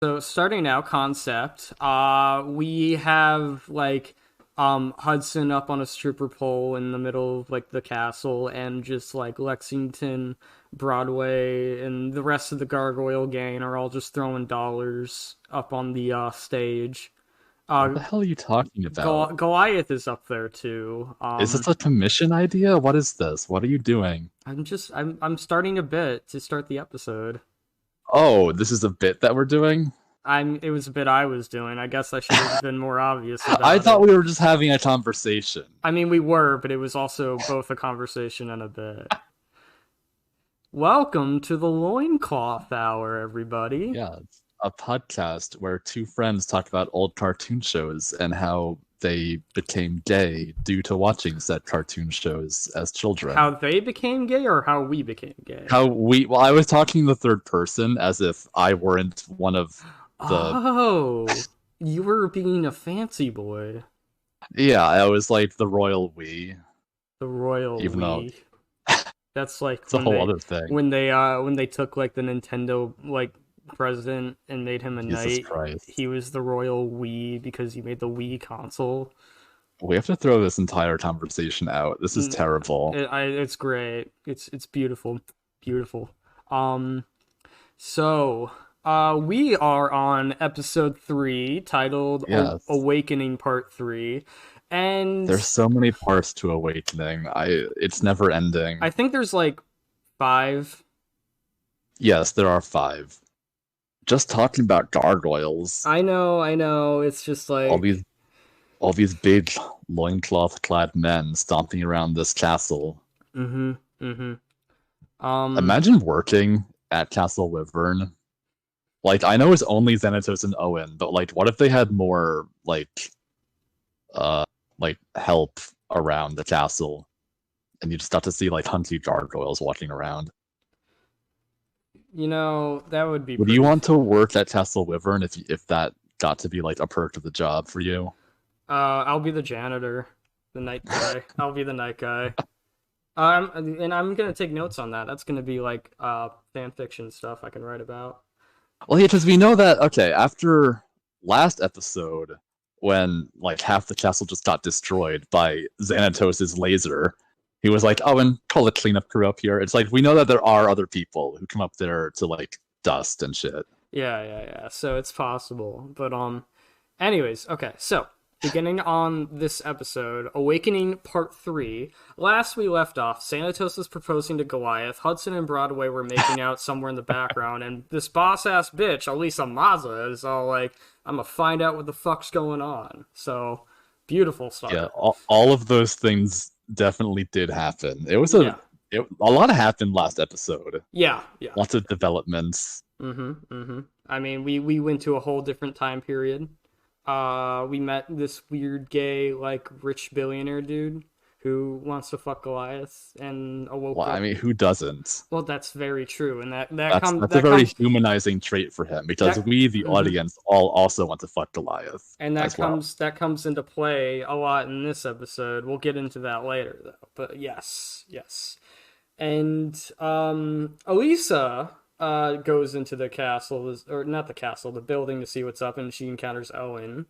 So starting now, concept. We have Hudson up on a stripper pole in the middle of like the castle, and just like Lexington, Broadway, and the rest of the Gargoyle gang are all just throwing dollars up on the stage. What Uh, the hell are you talking about? Goliath is up there too. Is this a commission idea? What is this? What are you doing? I'm starting a bit to start the episode. Oh, this is a bit that we're doing? It was a bit I was doing. I guess I should have been more obvious I about thought it. we were just having a conversation. I mean, we were, but it was also both a conversation and a bit. Welcome to the Loincloth Hour, everybody. Yeah, it's a podcast where two friends talk about old cartoon shows and how they became gay due to watching said cartoon shows as children. How they became gay or how we became gay? Well, I was talking in the third person as if I weren't one of the, Oh, you were being a fancy boy. yeah, I was like the royal we, The royal even though we. That's like it's a whole other thing. when they took like the Nintendo like president and made him a Jesus knight. Christ. He was the royal Wii because he made the Wii console. We have to throw this entire conversation out. This is terrible. It's great. It's beautiful, beautiful. Um, so we are on episode 3, titled Yes. "Awakening Part 3," and There's so many parts to Awakening. It's never ending. I think there's like 5. Yes, there are five. Just talking about gargoyles. I know. It's just All like, these all these big loincloth clad men stomping around this castle. mm-hmm, mm-hmm. Um, Imagine working at Castle Wyvern. Like I know it's only Xanatos and Owen, but like what if they had more uh help around the castle and you just got to see like hunty gargoyles walking around. that would be Would you pretty. want to work at Castle Wyvern if that got to be like a perk of the job for you? I'll be the janitor, the night guy. I'll be the night guy. And I'm gonna take notes on that. That's gonna be like fan fiction stuff I can write about. Well, yeah, because we know that okay, after last episode, when like half the castle just got destroyed by Xanatos's laser, he was like, "Oh, and call the cleanup crew up here." It's like we know that there are other people who come up there to like dust and shit. Yeah. So it's possible, but anyways, okay. So beginning on this episode, Awakening Part 3. Last we left off, Xanatos was proposing to Goliath. Hudson and Broadway were making out somewhere in the background, and this boss ass bitch, Elisa Maza, is all like, "I'm gonna find out what the fuck's going on." So beautiful Yeah, start. all of those things definitely did happen. Yeah. A lot happened last episode. Yeah. Lots of developments. Mm-hmm. I mean, we went to a whole different time period. We met this weird gay, like, rich billionaire dude who wants to fuck Goliath and awoke Well, I up. mean, who doesn't? Well, that's very true, and That's a that very comes humanizing trait for him because that we, the mhm. audience, all also want to fuck Goliath And as well. that comes into play a lot in this episode. We'll get into that later, though. But yes. And Elisa goes into the castle, or not the castle, the building, to see what's up, and she encounters Owen.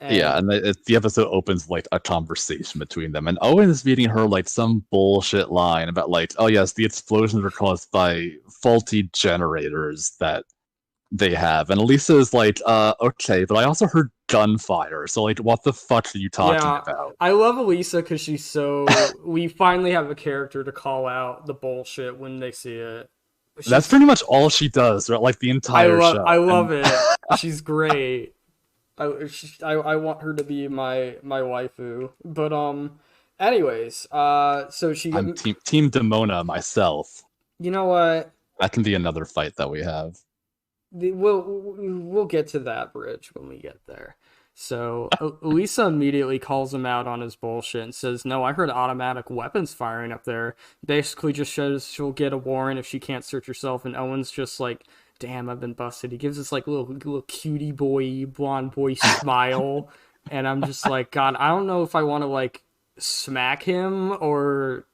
Yeah, And and the episode opens like a conversation between them, and Owen is feeding her like some bullshit line about like, oh yes, the explosions were caused by faulty generators that they have, and Elisa is like, okay, but I also heard gunfire, so like, what the fuck are you talking yeah, about? I love Elisa because she's so. We finally have a character to call out the bullshit when they see it. That's She's. pretty much all she does throughout like the entire I show, love and it. She's great. I want her to be my waifu. But anyways, so she I'm team Demona myself. you know what? That can be another fight that we have. We'll get to that bridge when we get there. So Elisa immediately calls him out on his bullshit and says, "No, I heard automatic weapons firing up there." Basically, just shows she'll get a warrant if she can't search herself. And Owen's just like, "Damn, I've been busted." He gives this like little cutie boy, blonde boy smile, and I'm just like, God, I don't know if I want to like smack him or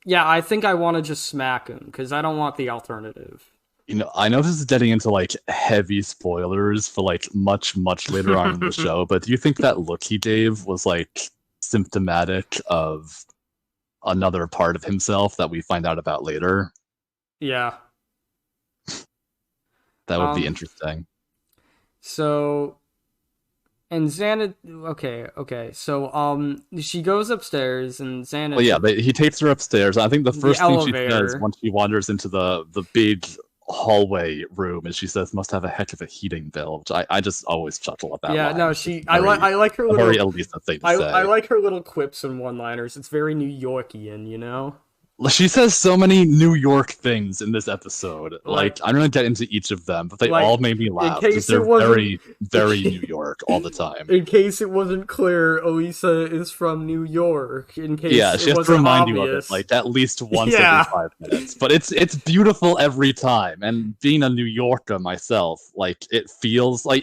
yeah, I think I want to just smack him because I don't want the alternative. I know this is getting into like heavy spoilers for like much, much later on in the show, but do you think that look he gave was like symptomatic of another part of himself that we find out about later? Yeah. That would be Um. interesting. So, and Xana. Okay. So, she goes upstairs, and Well, yeah, Xana. but he takes her upstairs. I think the The first thing she says elevator. once she wanders into the big hallway room is she says must have a heck of a heating bill, which I just always chuckle at that Yeah. line. No. It's I like her a very little. Elisa thing to I say. like her little quips and one-liners. It's very New Yorkian, you know. She says so many New York things in this episode. Like, I'm gonna get into each of them, but they all made me in laugh because case it they're wasn't, very, very New York all the time. in case it wasn't clear, Elisa is from New York. In case Yeah, she it has to wasn't remind you of it obvious. like at least once Yeah. every 5 minutes. But it's beautiful every time. And being a New Yorker myself, like it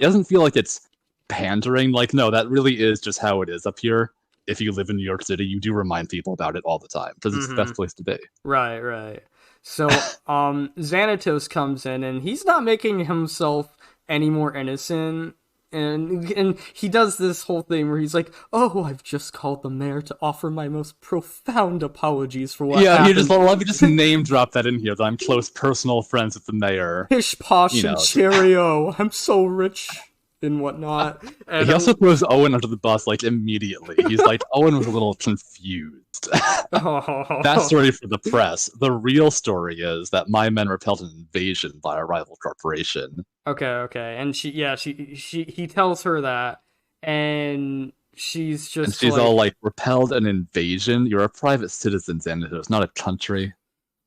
doesn't feel like it's pandering. Like, no, that really is just how it is up here. If you live in New York City, you do remind people about it all the time because it's the best place to be. Right. So, Xanatos comes in, and he's not making himself any more innocent. And he does this whole thing where he's like, "Oh, I've just called the mayor to offer my most profound apologies for what Yeah, happened." let me just name drop that in here that I'm close personal friends with the mayor. Pish posh You and know. cheerio. I'm so rich and whatnot. And He also throws Owen under the bus like immediately. He's like, Owen was a little confused. That story for the press. The real story is that my men repelled an invasion by a rival corporation. Okay. And he tells her that, and she's just And she's all like, repelled an invasion? You're a private citizen, Xanatos, not a country.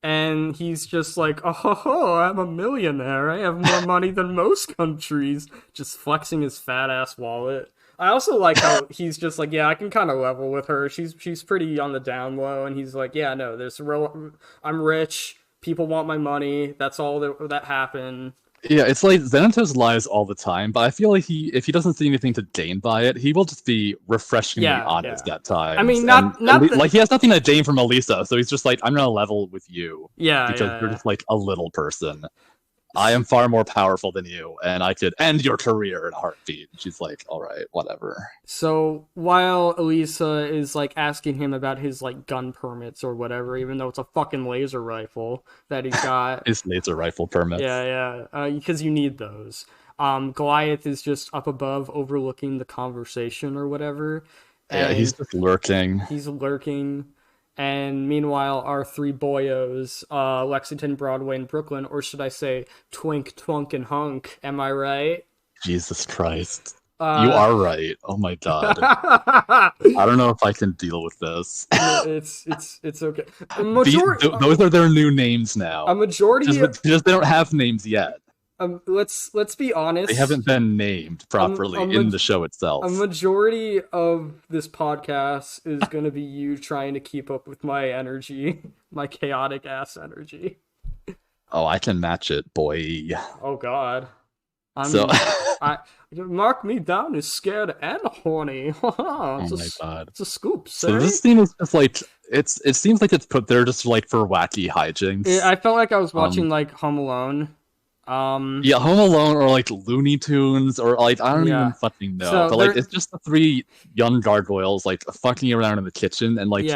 and he's just like, "Oh, I'm a millionaire. I have more money than most countries." Just flexing his fat ass wallet. I also like how he's just like, "Yeah, I can kind of level with her. She's pretty on the down low," and he's like, "Yeah, no, I'm rich. People want my money. That's all that happened." Yeah, it's like Xanatos lies all the time, but I feel like if he doesn't see anything to gain by it, he will just be refreshingly honest at times. I mean, like he has nothing to gain from Elisa, so he's just like, I'm gonna level with you. Because you're just like a little person. I am far more powerful than you, and I could end your career in a heartbeat. She's like, all right, whatever. So while Elisa is like asking him about his like gun permits or whatever, even though it's a fucking laser rifle that he's got, His laser rifle permits. because you need those. Goliath is just up above, overlooking the conversation or whatever. Yeah, he's just lurking. He's lurking. And meanwhile, our three boyos, Lexington, Broadway, and Brooklyn, or should I say Twink, Twunk, and Hunk, am I right? Jesus Christ. You are right. Oh my god. I don't know if I can deal with this. It's okay. Those are their new names now. A majority just they don't have names yet. Let's be honest. They haven't been named properly in the show itself. A majority of this podcast is going to be you trying to keep up with my energy, my chaotic ass energy. Oh, I can match it, boy. Oh God. I mark me down as scared and horny. Oh my god. It's a scoop, sir. So this scene is just like it seems like it's put there just like for wacky hijinks. I felt like I was watching like Home Alone. Yeah, Home Alone or like Looney Tunes or like I don't even fucking know. So but like it's just the three young gargoyles like fucking around in the kitchen and like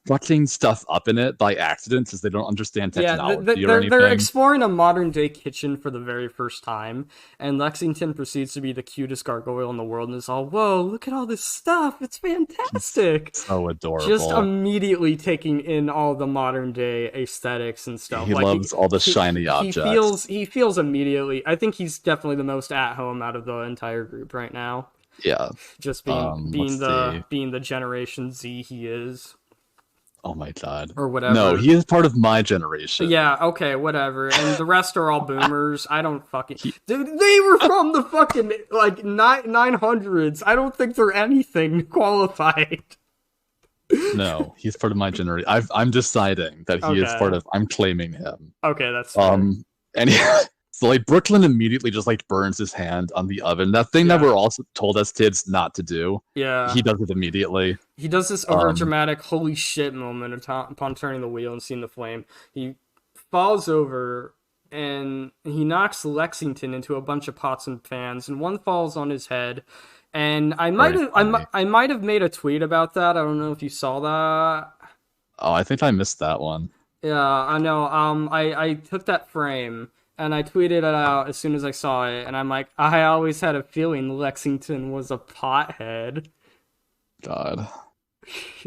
fucking stuff up in it by accident because they don't understand technology or anything. They're exploring a modern day kitchen for the very first time, and Lexington proceeds to be the cutest gargoyle in the world and is all, "Whoa, look at all this stuff, it's fantastic." So adorable. Just immediately taking in all the modern day aesthetics and stuff. He loves all the shiny objects. He feels immediately. I think he's definitely the most at home out of the entire group right now. Yeah. Just being the Generation Z he is. Oh my god. Or whatever. No, he is part of my generation. Yeah, okay, whatever. And the rest are all boomers. I don't fucking... Dude, they were from the fucking, like, 900s. I don't think they're anything qualified. No, he's part of my generation. I'm deciding that he is part of... I'm claiming him. Okay, that's fair. And so, like, Brooklyn immediately just, like, burns his hand on the oven. That thing that we're also told as kids not to do. Yeah. He does it immediately. He does this over-dramatic holy shit moment upon turning the wheel and seeing the flame. He falls over and he knocks Lexington into a bunch of pots and pans, and one falls on his head. And I might Very have funny. I might have made a tweet about that. I don't know if you saw that. Oh, I think I missed that one. Yeah, I know. I took that frame and I tweeted it out as soon as I saw it, and I'm like, I always had a feeling Lexington was a pothead. God.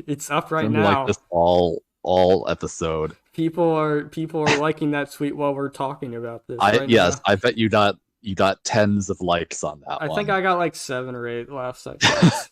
It's up It's right gonna be like now. this all episode. People are liking that tweet while we're talking about this right Yes, now. I bet you got tens of likes on that I think one. I got like 7 or 8 last I checked.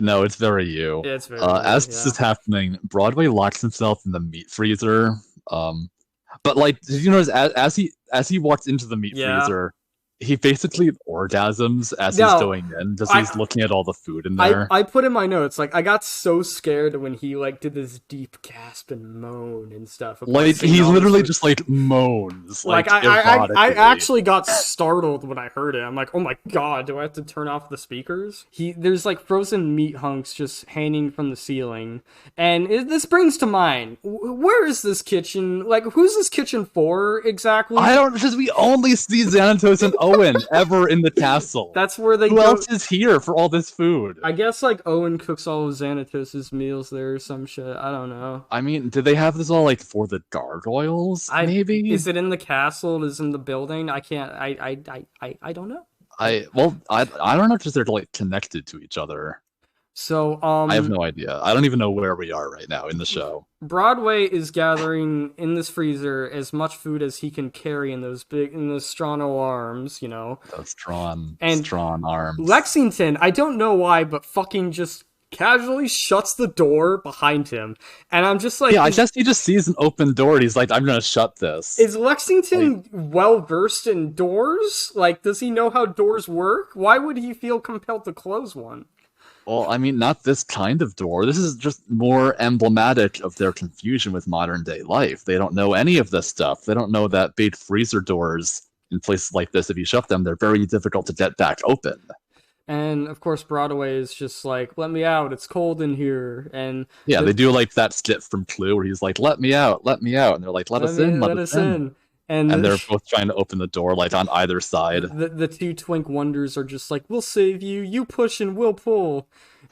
No, it's very you. Yeah, it's very me, As this yeah. is happening, Broadway locks himself in the meat freezer. But like, did you notice as he walks into the meat Yeah. freezer, he basically orgasms as he's No, going in, just he's I looking at all the food in I there. I put in my notes like I got so scared when he like did this deep gasp and moan and stuff upon Like seeing he all this literally food. just like moans Like like I erotically. actually got startled when I heard it. I'm like, oh my god, do I have to turn off the speakers? There's like frozen meat hunks just hanging from the ceiling, and this brings to mind, where is this kitchen? Like, who's this kitchen for exactly? I don't because we only see Xanatos and Owen ever in the castle. That's where they Who go. else is here for all this food? I guess like Owen cooks all of Xanatos' meals there or some shit. I don't know. I mean, did they have this all like for the gargoyles? Maybe. Is it in the castle? Is it in the building? I can't. I don't know. I don't know if they're like connected to each other. So I have no idea. I don't even know where we are right now in the show. Broadway is gathering in this freezer as much food as he can carry in those strong arms, you know. Those strong And arms. Lexington, I don't know why, but fucking just casually shuts the door behind him, and I'm just like, Yeah, I guess he just sees an open door and he's like, I'm gonna shut this. Is Lexington well versed in doors? Like, does he know how doors work? Why would he feel compelled to close one? Well, I mean, not this kind of door. This is just more emblematic of their confusion with modern day life. They don't know any of this stuff. They don't know that big freezer doors in places like this, if you shut them, they're very difficult to get back open. And of course, Broadway is just like, "Let me out! It's cold in here." And Yeah, they do like that skit from Clue where he's like, let me out, and they're like, let us in, let us in. And And they're both trying to open the door, like on either side. the two Twink Wonders are just like, "We'll save you. You push and we'll pull."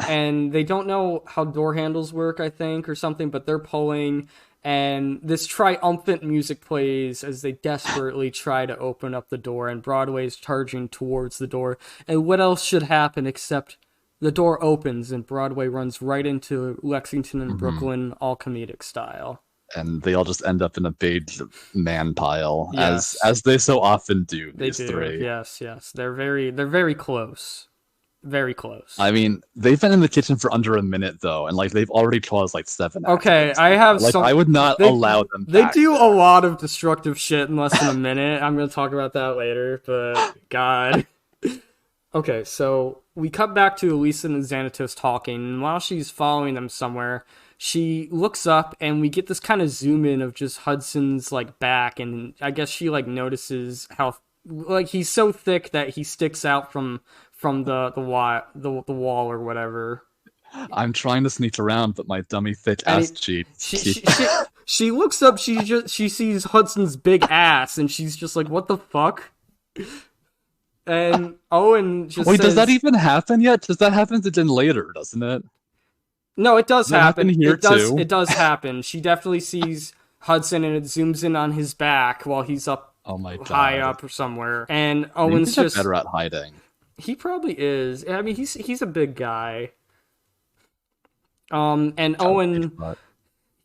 And they don't know how door handles work, I think, or something, but they're pulling. And this triumphant music plays as they desperately try to open up the door, and Broadway's charging towards the door. And what else should happen except the door opens and Broadway runs right into Lexington and Brooklyn, all comedic style. And they all just end up in a big man pile, Yes. as they so often do, They these do. three. Yes. They're very close. Very close. I mean, they've been in the kitchen for under a minute though, and like they've already caused like 7 Okay, accidents. I have like some. I would not they- allow them. They back do there. a lot of destructive shit in less than a minute. I'm gonna talk about that later, but God. Okay, so we cut back to Elisa and Xanatos talking, and while she's following them somewhere, she looks up and we get this kind of zoom in of just Hudson's like back, and I guess she like notices how like he's so thick that he sticks out from the wall or whatever. I'm trying to sneak around, but my dummy thick And ass cheeks. She looks up, she sees Hudson's big ass, and she's just like, what the fuck? And Owen just Wait, says, does that even happen yet? Does that happen again later, doesn't it? No, it does that happen. happen here too? It does happen. She definitely sees Hudson, and it zooms in on his back while he's up Oh my god. high up or somewhere. And Maybe Owen's they're just better at hiding. he probably is. I mean, he's a big guy. And Owen But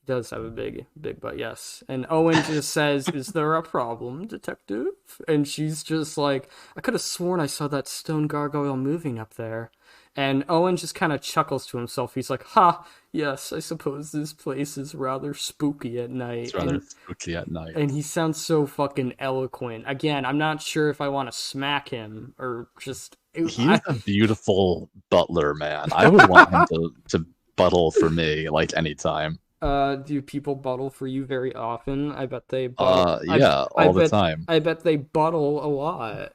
does have a big butt, yes. And Owen just says, "Is there a problem, detective?" And she's just like, "I could have sworn I saw that stone gargoyle moving up there." And Owen just kind of chuckles to himself. He's like, "Ha, yes, I suppose this place is rather spooky at night." it's rather spooky at night. And he sounds so fucking eloquent. Again, I'm not sure if I want to smack him or just... He's a beautiful butler, man. I would want him to buttle for me like anytime. Do people buttle for you very often? I bet they buttle. Yeah, all the time. I bet they buttle a lot.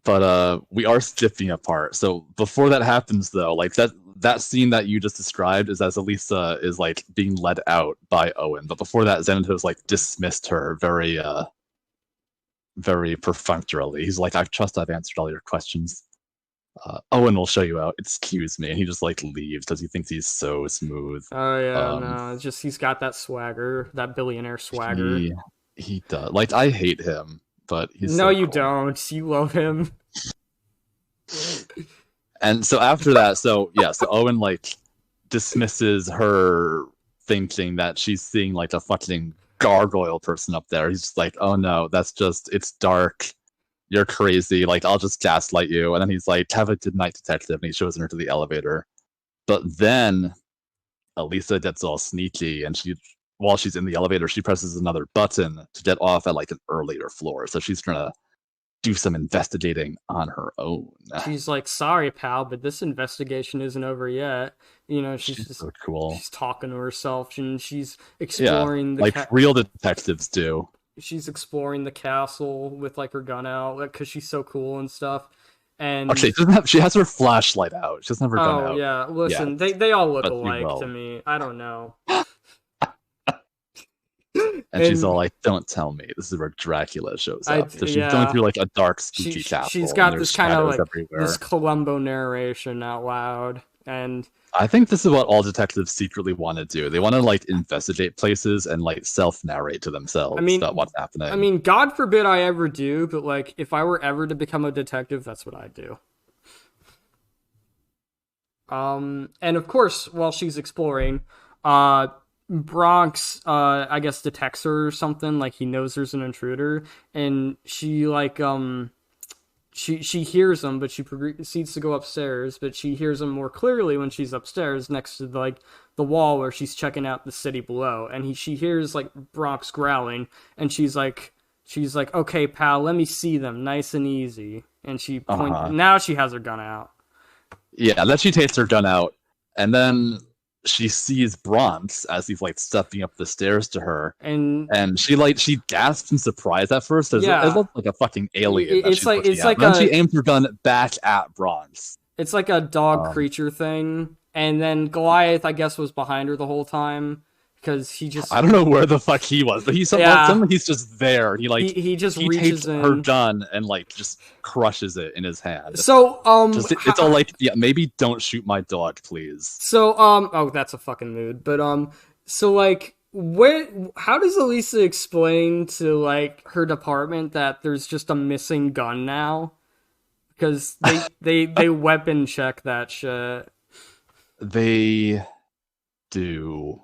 But we are skipping a part. So before that happens, though, like that scene that you just described is as Elisa is like being led out by Owen. But before that, Xanatos like dismissed her very very perfunctorily. He's like, I trust I've answered all your questions. Owen will show you out. Excuse me. And he just like leaves because he thinks he's so smooth. Oh yeah, no, it's just he's got that swagger, that billionaire swagger. He does. Like, I hate him, but he's no, so you cool. don't. You love him. And so after that, so Owen like dismisses her thinking that she's seeing like a fucking gargoyle person up there. He's just like, oh no, it's dark. You're crazy. Like, I'll just gaslight you. And then he's like, have a good night, detective. And he shows her to the elevator. But then Elisa gets all sneaky, and while she's in the elevator, she presses another button to get off at like an earlier floor. So she's gonna do some investigating on her own. She's like, sorry, pal, but this investigation isn't over yet. You know, she's just so cool. She's talking to herself, and she's exploring real detectives do. She's exploring the castle with like her gun out because she's so cool and stuff. And okay, she has her flashlight out. She doesn't have her gun out. Oh yeah, listen, they all look alike to me. I don't know. And she's all like, "Don't tell me." This is where Dracula shows up. So she's going through like a dark, spooky castle. She's got this kind of like this Columbo narration out loud, and I think this is what all detectives secretly want to do. They want to like investigate places and like self-narrate to themselves about what's happening. I mean, God forbid I ever do, but like if I were ever to become a detective, that's what I'd do. And of course, while she's exploring, Bronx, I guess detects her or something, like he knows there's an intruder, and she like, she hears him, but she proceeds to go upstairs, but she hears him more clearly when she's upstairs next to like the wall where she's checking out the city below, and she hears like Bronx growling, and she's like, okay, pal, let me see them, nice and easy, and she now she has her gun out. Yeah, then she takes her gun out, and then she sees Bronx as he's like stepping up the stairs to her, and she gasps in surprise at first. It looks like a fucking alien. Then she aims her gun back at Bronx. It's like a dog creature thing, and then Goliath, I guess, was behind her the whole time because I don't know where the fuck he was, but he's just there. He reaches in her gun and like just crushes it in his hand. So it's all like, yeah, maybe don't shoot my dog, please. So oh, that's a fucking mood. But so like how does Elisa explain to like her department that there's just a missing gun now? Because they weapon check that shit. They do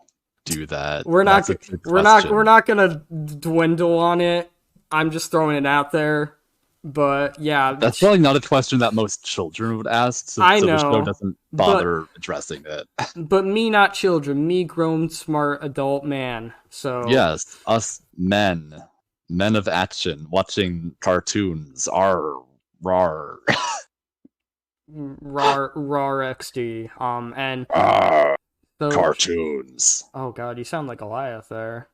that. We're not gonna dwindle on it. I'm just throwing it out there. But yeah, that's probably not a question that most children would ask. So the show doesn't bother addressing it. But me, not children. Me, grown, smart, adult man. So yes, us men of action, watching cartoons. Rar. rar XD. And so, cartoons. Oh god, you sound like Goliath there.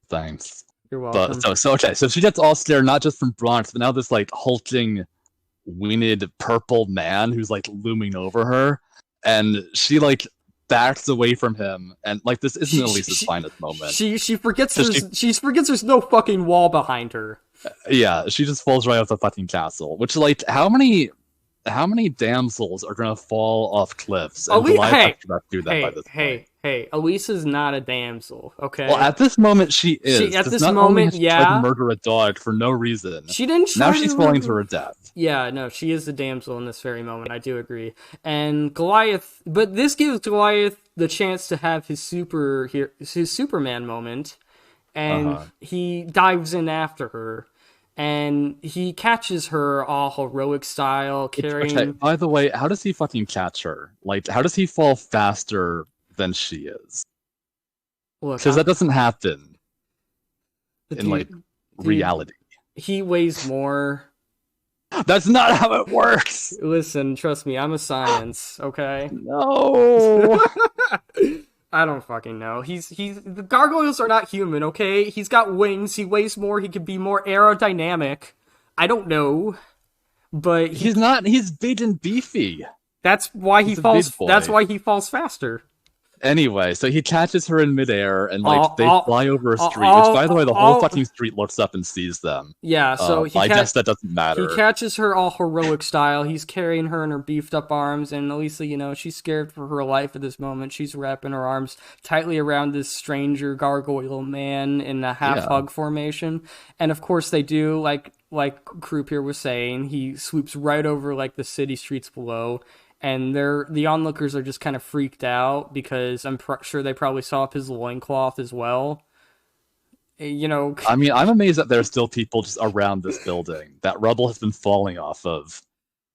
Thanks. You're welcome. So she gets all scared, not just from Bronx, but now this like hulking, winged purple man who's like looming over her, and she like backs away from him, and like this isn't Elisa's finest moment. She forgets there's no fucking wall behind her. Yeah, she just falls right off the fucking castle. Which like how many damsels are gonna fall off cliffs? And Hey, Elisa's not a damsel, okay? Well, at this moment, she is. At this moment, she tried to murder a dog for no reason. She didn't. Now she's falling to her death. Yeah, no, she is a damsel in this very moment. I do agree. And Goliath, but this gives Goliath the chance to have his Superman moment, and he dives in after her. And he catches her all heroic style, carrying... Okay, by the way, how does he fucking catch her? Like, how does he fall faster than she is? Because that doesn't happen in, reality. He weighs more. That's not how it works! Listen, trust me, I'm a science, okay? No! I don't fucking know. The gargoyles are not human, okay? He's got wings, he weighs more, he could be more aerodynamic. I don't know. But he's big and beefy. That's why he falls faster. Anyway, so he catches her in midair, and like they All, fly over a all, street. Which, by the way, the whole all, fucking street looks up and sees them. yeah. So I guess that doesn't he matter. catches her all heroic style. He's carrying her in her beefed up arms, and Elisa, she's scared for her life at this moment. She's wrapping her arms tightly around this stranger gargoyle man in a half hug formation, and of course they do like Croup here was saying. He swoops right over like the city streets below. And the onlookers are just kind of freaked out because I'm sure they probably saw up his loincloth as well. I mean, I'm amazed that there's still people just around this building. That rubble has been falling off of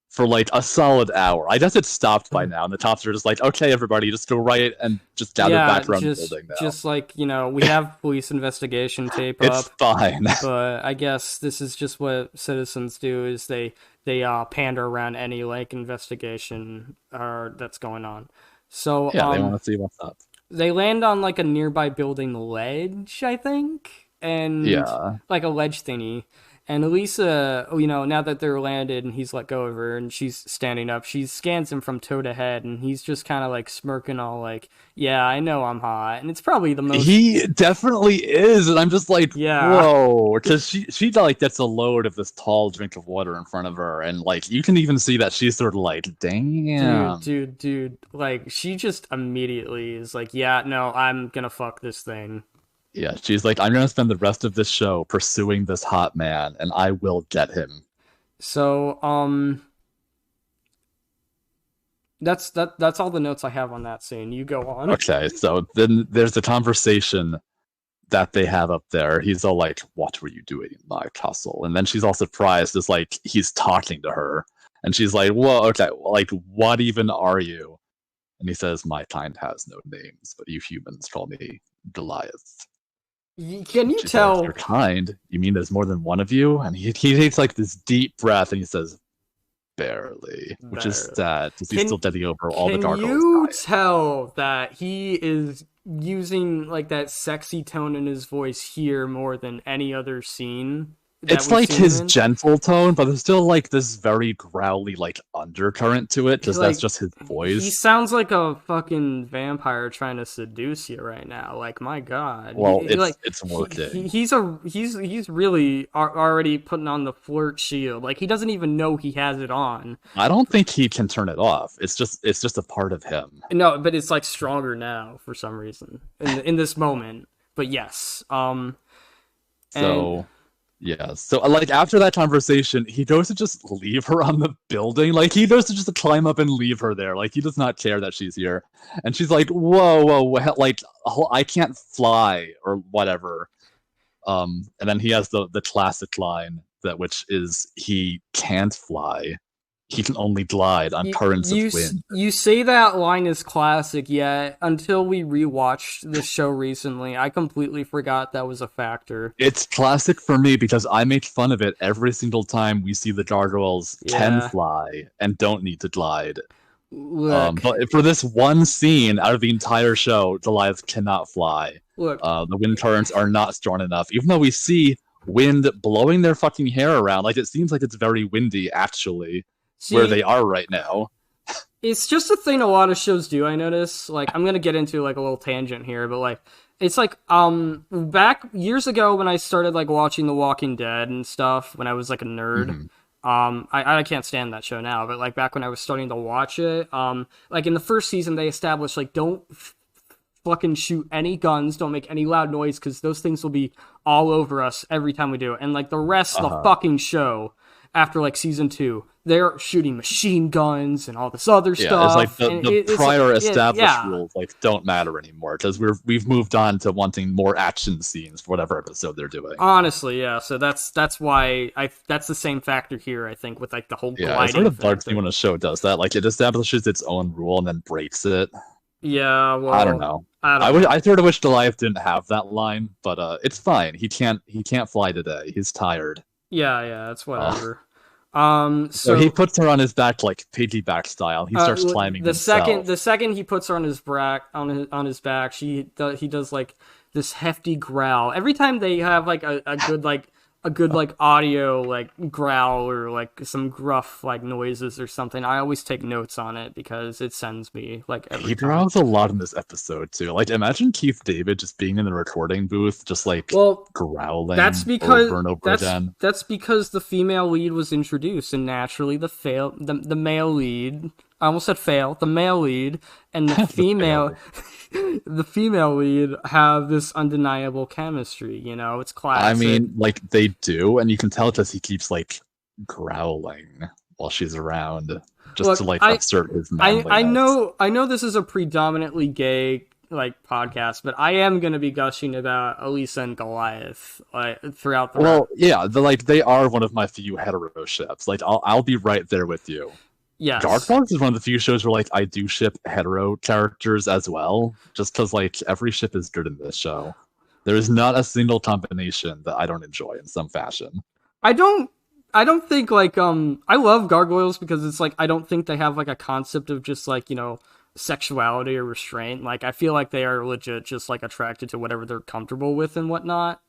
for like a solid hour. I guess it's stopped by now, and the cops are just like, okay, everybody, just go right and just gather back around the building now. Just like, we have police investigation tape it's up. Fine. But I guess this is just what citizens do, is they pander around any like investigation that's going on. So yeah, they want to see what's up. They land on like a nearby building ledge, I think, and like a ledge thingy. And Elisa, now that they're landed and he's let go of her and she's standing up, she scans him from toe to head, and he's just kind of like smirking, all like, "Yeah, I know I'm hot," and it's probably the most. He definitely is, and I'm just like, yeah. Whoa, because she like gets a load of this tall drink of water in front of her, and like you can even see that she's sort of like, damn, dude, like she just immediately is like, "Yeah, no, I'm gonna fuck this thing." Yeah, she's like, I'm gonna spend the rest of this show pursuing this hot man, and I will get him. So, that's all the notes I have on that scene. You go on. Okay, so then there's a conversation that they have up there. He's all like, "What were you doing in my castle?" And then she's all surprised, as like he's talking to her, and she's like, "Whoa, okay, like what even are you?" And he says, "My kind has no names, but you humans call me Goliath." Can you tell? Says, "Your kind? You mean there's more than one of you?" And he takes like this deep breath and he says, "Barely," which is sad because he's still getting over all the gargoyles. Can you tell that he is using like that sexy tone in his voice here more than any other scene? It's like his gentle tone, but there's still like this very growly like undercurrent to it, because that's just his voice. He sounds like a fucking vampire trying to seduce you right now. Like, my God. Well, it's working. He's really already putting on the flirt shield. Like, he doesn't even know he has it on. I don't think he can turn it off. It's just a part of him. No, but it's like stronger now for some reason in this moment. But yes, Yeah, so like after that conversation, he goes to just leave her on the building. Like he goes to just climb up and leave her there. Like he does not care that she's here. And she's like, whoa, like I can't fly or whatever. And then he has the classic line which is he can't fly. He can only glide on currents of wind. You say that line is classic, yet until we rewatched the show recently, I completely forgot that was a factor. It's classic for me because I make fun of it every single time we see the gargoyles can fly and don't need to glide. Look, but for this one scene out of the entire show, Goliath cannot fly. Look, the wind currents are not strong enough, even though we see wind blowing their fucking hair around. Like it seems like it's very windy, actually. Where they are right now. It's just a thing a lot of shows do, I notice. Like, I'm gonna get into like a little tangent here, but like it's like back years ago when I started like watching The Walking Dead and stuff, when I was like a nerd. I can't stand that show now, but like back when I was starting to watch it, like in the first season they established like don't fucking shoot any guns, don't make any loud noise, because those things will be all over us every time we do it. And like the rest of the fucking show, after like season 2, they're shooting machine guns and all this other stuff. It's like the prior established rules like don't matter anymore, because we've moved on to wanting more action scenes for whatever episode they're doing. Honestly, yeah. So that's why that's the same factor here, I think, with like the whole gliding. It sort of bugs me when a show does that. Like it establishes its own rule and then breaks it. Yeah, well, I don't know. I sort of wish Goliath didn't have that line, but it's fine. He can't fly today. He's tired. Yeah, it's whatever. So he puts her on his back, like piggyback style. He starts climbing. The second he puts her on his back, he does like this hefty growl. Every time they have like a good like a good like audio like growl or like some gruff like noises or something, I always take notes on it because it sends me like every He time. growls a lot in this episode too. Like, imagine Keith David just being in the recording booth, just like Well, that's growling because over and over again. that's because the female lead was introduced, and naturally the male lead. I almost said fail. The male lead and the female the female lead have this undeniable chemistry. You know, it's I classic. mean, like they do, and you can tell because he keeps like growling while she's around, just Look, to like assert his manliness. I know this is a predominantly gay like podcast, but I am going to be gushing about Elisa and Goliath throughout the. Well, yeah, they are one of my few hetero ships. Like, I'll be right there with you. Yes. Gargoyles is one of the few shows where like I do ship hetero characters as well, just because like every ship is good in this show. There is not a single combination that I don't enjoy in some fashion. I don't think like I love Gargoyles because it's like I don't think they have like a concept of just like, you know, sexuality or restraint. Like I feel like they are legit just like attracted to whatever they're comfortable with and whatnot.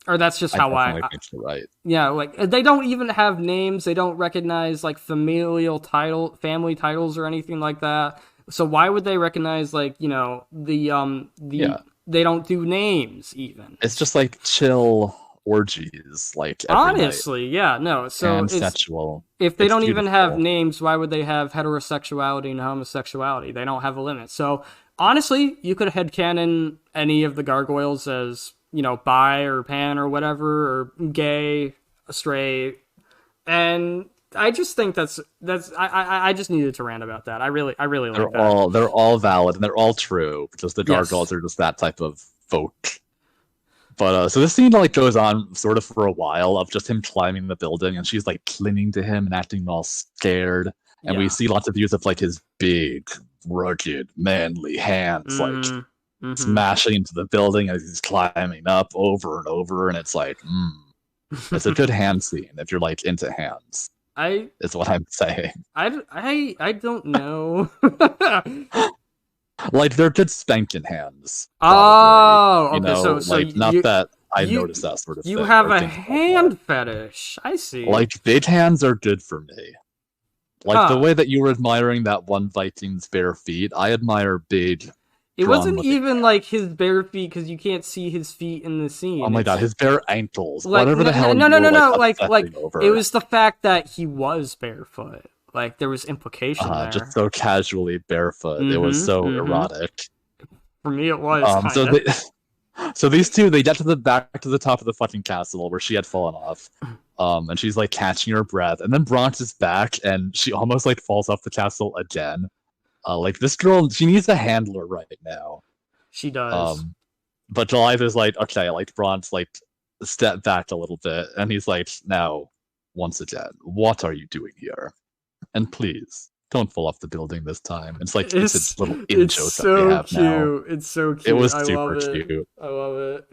Or that's just how I think you're right. Yeah, like they don't even have names. They don't recognize like family titles or anything like that. So why would they recognize like, you know, they don't do names even. It's just like chill orgies, like honestly, yeah, no. So and sexual. If they don't even have names, why would they have heterosexuality and homosexuality? They don't have a limit. So honestly, you could headcanon any of the gargoyles as, you know, bi or pan or whatever, or gay, straight, and I just think that's I just needed to rant about that. I really like that. They're all valid and they're all true because the gargoyles are just that type of folk. But so this scene like goes on sort of for a while of just him climbing the building, and she's like clinging to him and acting all scared. And we see lots of views of like his big, rugged, manly hands like smashing into the building as he's climbing up over and over. And it's like, it's a good hand scene if you're like into hands. Is what I'm saying. I don't know. Like they're good spanking hands. Probably. Oh, okay. So like not that I noticed that sort of thing. You have a hand fetish. I see. Like big hands are good for me. Like the way that you were admiring that one Viking's bare feet, I admire big. It wasn't even like his bare feet because you can't see his feet in the scene. Oh my god, his bare ankles. Like, whatever the hell. No. Like it was the fact that he was barefoot. Like there was implication there. Just so casually barefoot. It was so erotic. For me, it was. So these two, they get to the back to the top of the fucking castle where she had fallen off. And she's like catching her breath, and then Bronx is back, and she almost like falls off the castle again. Like this girl, she needs a handler right now. She does. But Goliath is like, okay, like Bronx, like step back a little bit, and he's like, now, once again, what are you doing here? And please don't fall off the building this time. It's like it's a little in joke that we have now. It's so cute. It was super cute. I love it.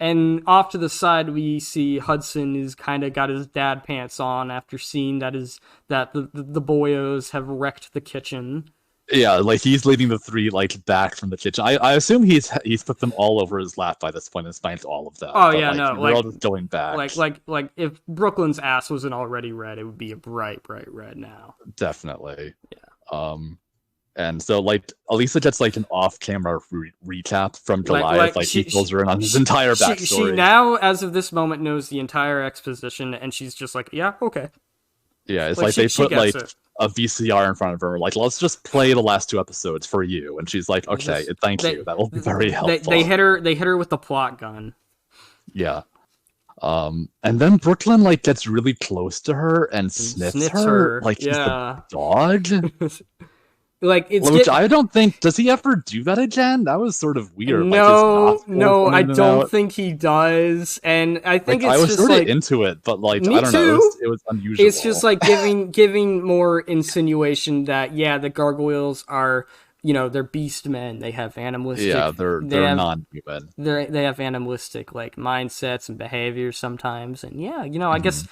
And off to the side we see Hudson is kind of got his dad pants on after seeing that the boyos have wrecked the kitchen. Yeah, like he's leading the three like back from the kitchen. I assume he's put them all over his lap by this point and spanked all of them. Oh yeah, no, we're all just going back. Like if Brooklyn's ass wasn't already red, it would be a bright red now. Definitely. Yeah. And so like Elisa gets like an off-camera recap from Goliath. Like he fills her in on his entire backstory. She now, as of this moment, knows the entire exposition, and she's just like, yeah, okay. Yeah, it's like they put like a VCR in front of her, like, let's just play the last two episodes for you. And she's like, okay, thank you. That will be very helpful. They hit her with the plot gun. Yeah. And then Brooklyn like gets really close to her and sniffs her. Like he's a dog. Like which I don't think, does he ever do that again? That was sort of weird. No, I don't think he does. And I think like, it's I was just sort like of into it, but like I don't know, it was unusual. It's just like giving more insinuation that the gargoyles are, you know, they're beast men. They have animalistic. Yeah, they're non-human. They have animalistic like mindsets and behaviors sometimes, and you know, I guess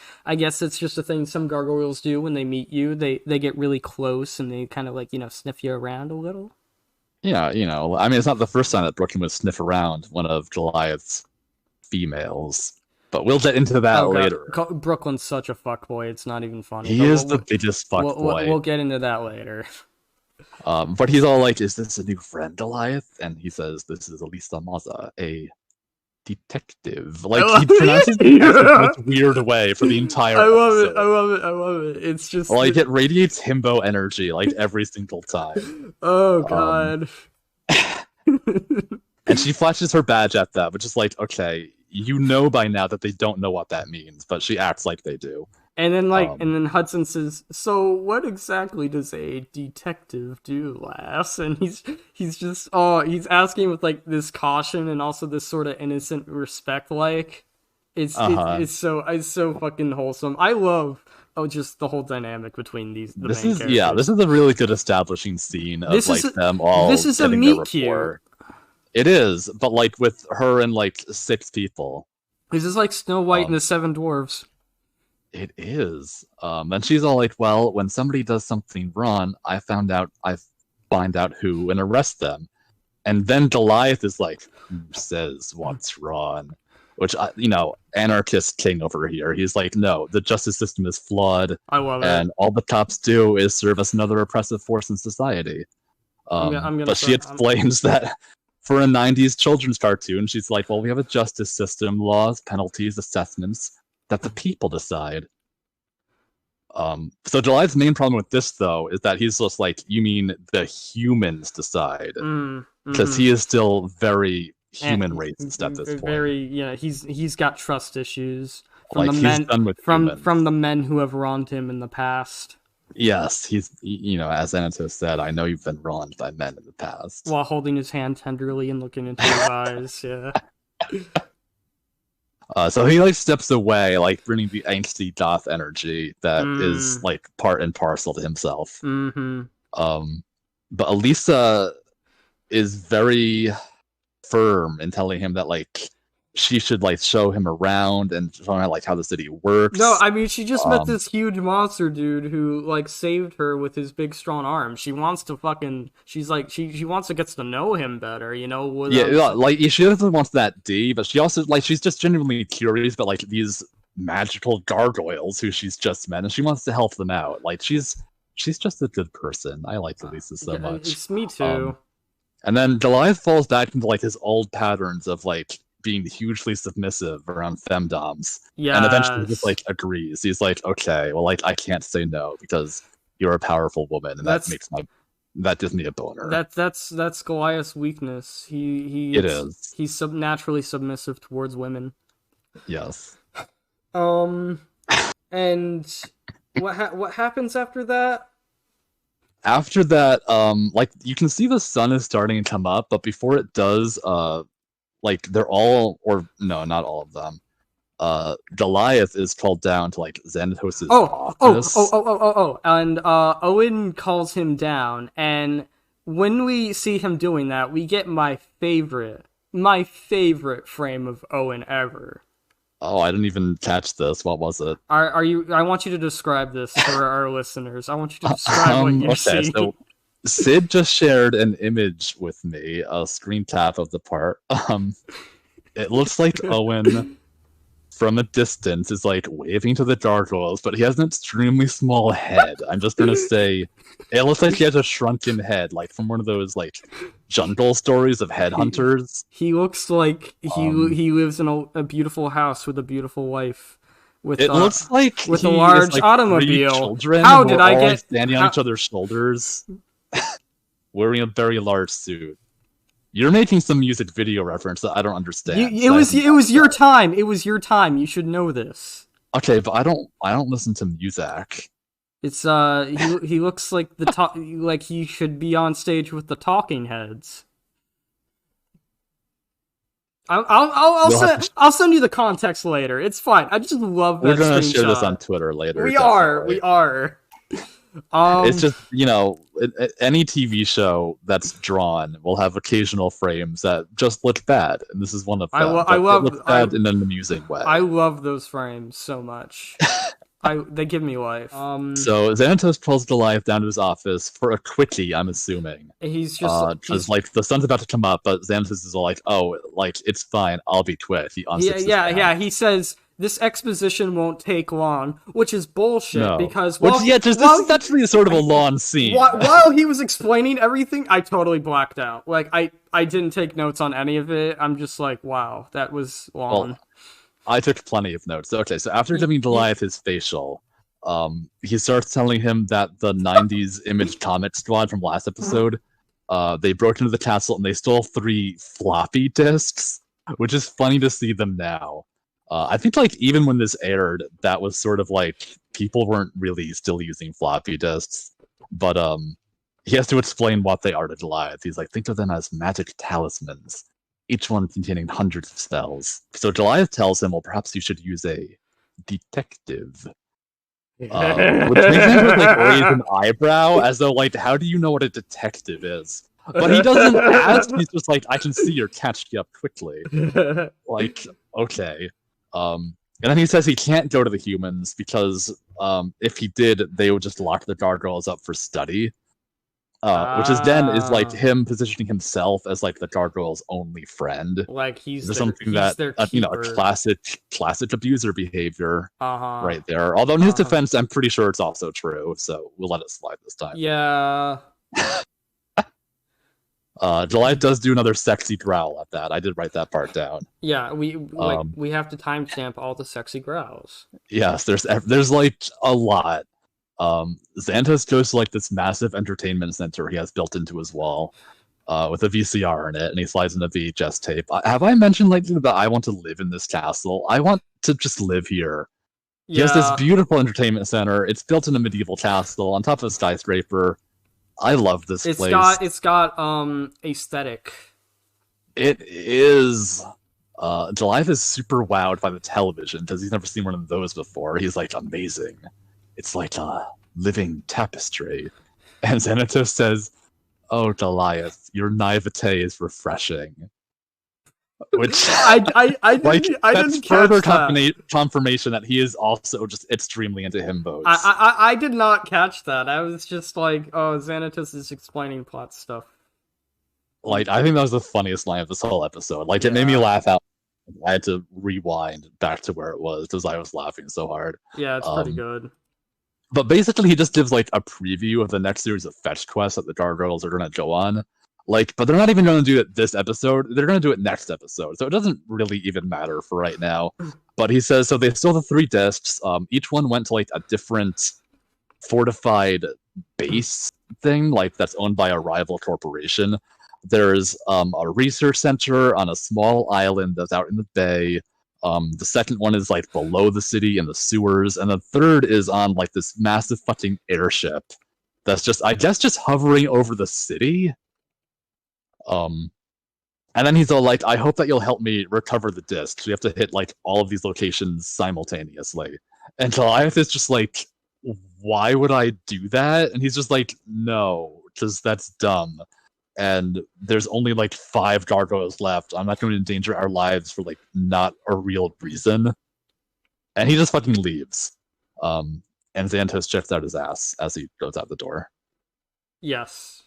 it's just a thing some gargoyles do when they meet you. They get really close and they kind of like, you know, sniff you around a little. Yeah, you know, I mean, it's not the first time that Brooklyn would sniff around one of Goliath's females. But we'll get into that later. Brooklyn's such a fuckboy, it's not even funny. He is the biggest fuckboy. We'll get into that later. But he's all like, is this a new friend, Goliath? And he says, this is Elisa Maza, a detective. Like, he pronounces it in a weird way for the entire episode. I love it. It's just... Like, it radiates himbo energy, like, every single time. Oh, God. And she flashes her badge at them, which is like, okay, you know by now that they don't know what that means, but she acts like they do. And then and then Hudson says, "So what exactly does a detective do, lass?" And he's just he's asking with like this caution and also this sort of innocent respect. Like it's so fucking wholesome. I love just the whole dynamic between these. This is a really good establishing scene of them all. This is a meet cute. It is, but like with her and like 6 people. This is like Snow White and the 7 Dwarves. It is. And she's all like, well, when somebody does something wrong, I find out who and arrest them. And then Goliath is like, who says what's wrong? Which, anarchist king over here. He's like, no, the justice system is flawed. I love it. And all the cops do is serve as another oppressive force in society. But she explains that for a 90s children's cartoon, she's like, well, we have a justice system, laws, penalties, assessments, that the people decide. So Goliath's main problem with this, though, is that he's just like, you mean the humans decide? Because he is still very human racist at this point. He's got trust issues from the men who have wronged him in the past. Yes, he's, as Xanatos said, I know you've been wronged by men in the past. While holding his hand tenderly and looking into his eyes, yeah. So he steps away, bringing the angsty goth energy that is part and parcel to himself. But Elisa is very firm in telling him that she should show him around and show him how the city works. No, I mean she just met this huge monster dude who saved her with his big strong arm. She wants to she's she wants to get to know him better, she doesn't want that D, but she also she's just genuinely curious about these magical gargoyles who she's just met, and she wants to help them out. She's just a good person. I like Elisa so much. It's me too. And then Goliath falls back into his old patterns of being hugely submissive around femdoms. Yeah. And eventually just agrees. He's like, okay, well I can't say no because you're a powerful woman, and that gives me a boner. That's Goliath's weakness. He's naturally submissive towards women. Yes. And what happens after that? After that, you can see the sun is starting to come up, but before it does, they're all, or no, not all of them. Goliath is called down to Xanatos' office. And Owen calls him down, and when we see him doing that, we get my favorite frame of Owen ever. Oh, I didn't even catch this. What was it? Are you? I want you to describe this for our listeners. I want you to describe what you're seeing. So Sid just shared an image with me, a screen cap of the part. It looks like Owen, from a distance, is waving to the Gargoyles, but he has an extremely small head. I'm just gonna say, it looks like he has a shrunken head, from one of those jungle stories of headhunters. He looks like he lives in a beautiful house with a beautiful wife. Looks like with a large automobile. How did I get standing on each other's shoulders? Wearing a very large suit. You're making some music video reference that I don't understand. It was your time. It was your time. You should know this. Okay, but I don't listen to music. It's he looks like he should be on stage with the Talking Heads. I'll send you the context later. It's fine. I just love that. We're gonna share this on Twitter later. We are. It's just, any TV show that's drawn will have occasional frames that just look bad, and this is one of them. It looks bad in an amusing way. I love those frames so much. They give me life. So Xanatos pulls Goliath down to his office for a quickie, I'm assuming. He's just because like the sun's about to come up, but Xanatos is all like, "Oh, like it's fine, I'll be quick." He unsticks yeah. He says this exposition won't take long, which is bullshit because this is actually sort of a long scene. While he was explaining everything, I totally blacked out. Like I didn't take notes on any of it. I'm just like, wow, that was long. Well, I took plenty of notes. Okay, so after giving Goliath his facial, he starts telling him that the 90s Image Comic Squad from last episode, they broke into the castle and they stole 3 floppy disks, which is funny to see them now. I think like even when this aired, that was sort of like people weren't really still using floppy disks, but he has to explain what they are to Goliath. He's like, think of them as magic talismans, each one containing hundreds of spells. So Goliath tells him, well, perhaps you should use a detective. Which makes him like raise an eyebrow, as though like, how do you know what a detective is? But he doesn't ask. He's just like, I can see you're catching up quickly. Like, okay. And then he says he can't go to the humans because if he did, they would just lock the Gargoyles up for study. Which is then is like him positioning himself as like the Gargoyles' only friend. Like he's something that you know, a classic abuser behavior right there. Although in his defense, I'm pretty sure it's also true, so we'll let it slide this time. Yeah. Goliath does do another sexy growl at that. I did write that part down. Yeah, we have to timestamp all the sexy growls. Yes, there's like a lot. Xanatos goes to like this massive entertainment center he has built into his wall, with a VCR in it, and he slides in a VHS tape. Have I mentioned like that I want to live in this castle? I want to just live here. He has this beautiful entertainment center. It's built in a medieval castle on top of a skyscraper. I love this place. It's got aesthetic. It is. Goliath is super wowed by the television because he's never seen one of those before. He's like, amazing. It's like a living tapestry. And Xanatos says, oh, Goliath, your naivete is refreshing. Which I didn't further confirmation that he is also just extremely into himbos. I did not catch that. I was just like, oh, Xanatos is explaining plot stuff. Like, I think that was the funniest line of this whole episode. Like, it made me laugh out. I had to rewind back to where it was because I was laughing so hard. Yeah, it's pretty good. But basically, he just gives like a preview of the next series of fetch quests that the Gargoyles are going to go on. Like, but they're not even going to do it this episode. They're going to do it next episode. So it doesn't really even matter for right now. But he says, so they stole the 3 discs. Each one went to like a different fortified base thing, like that's owned by a rival corporation. There's a research center on a small island that's out in the bay. The second one is like below the city in the sewers. And the third is on like this massive fucking airship that's just, I guess, just hovering over the city. And then he's all like, I hope that you'll help me recover the discs. We have to hit like all of these locations simultaneously. And Goliath is just like, why would I do that? And he's just like, no, because that's dumb. And there's only like 5 Gargoyles left. I'm not going to endanger our lives for like not a real reason. And he just fucking leaves. And Xanatos checks out his ass as he goes out the door. Yes.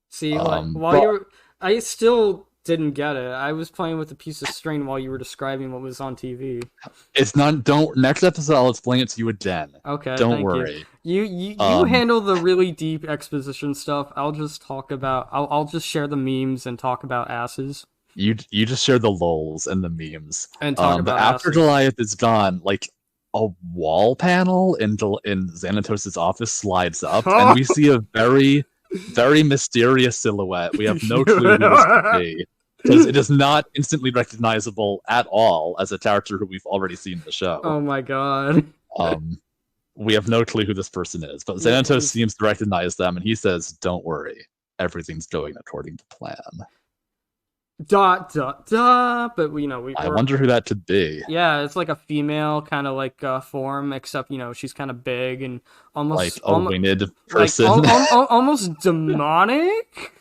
See, I still didn't get it. I was playing with a piece of string while you were describing what was on TV. It's not. Next episode, I'll explain it to you again. Okay. Don't worry. You handle the really deep exposition stuff. I'll just talk about. I'll just share the memes and talk about asses. You just share the lols and the memes. And talk about. But after asses. Goliath is gone, like a wall panel in Xanatos' office slides up, and we see a very, very mysterious silhouette. We have no clue who this could be. Because it is not instantly recognizable at all as a character who we've already seen in the show. Oh my god. We have no clue who this person is, but Xanatos seems to recognize them, and he says, don't worry, everything's going according to plan. But I wonder who that could be. Yeah, it's like a female kind of like form, except she's kind of big and almost like a winged person, almost demonic.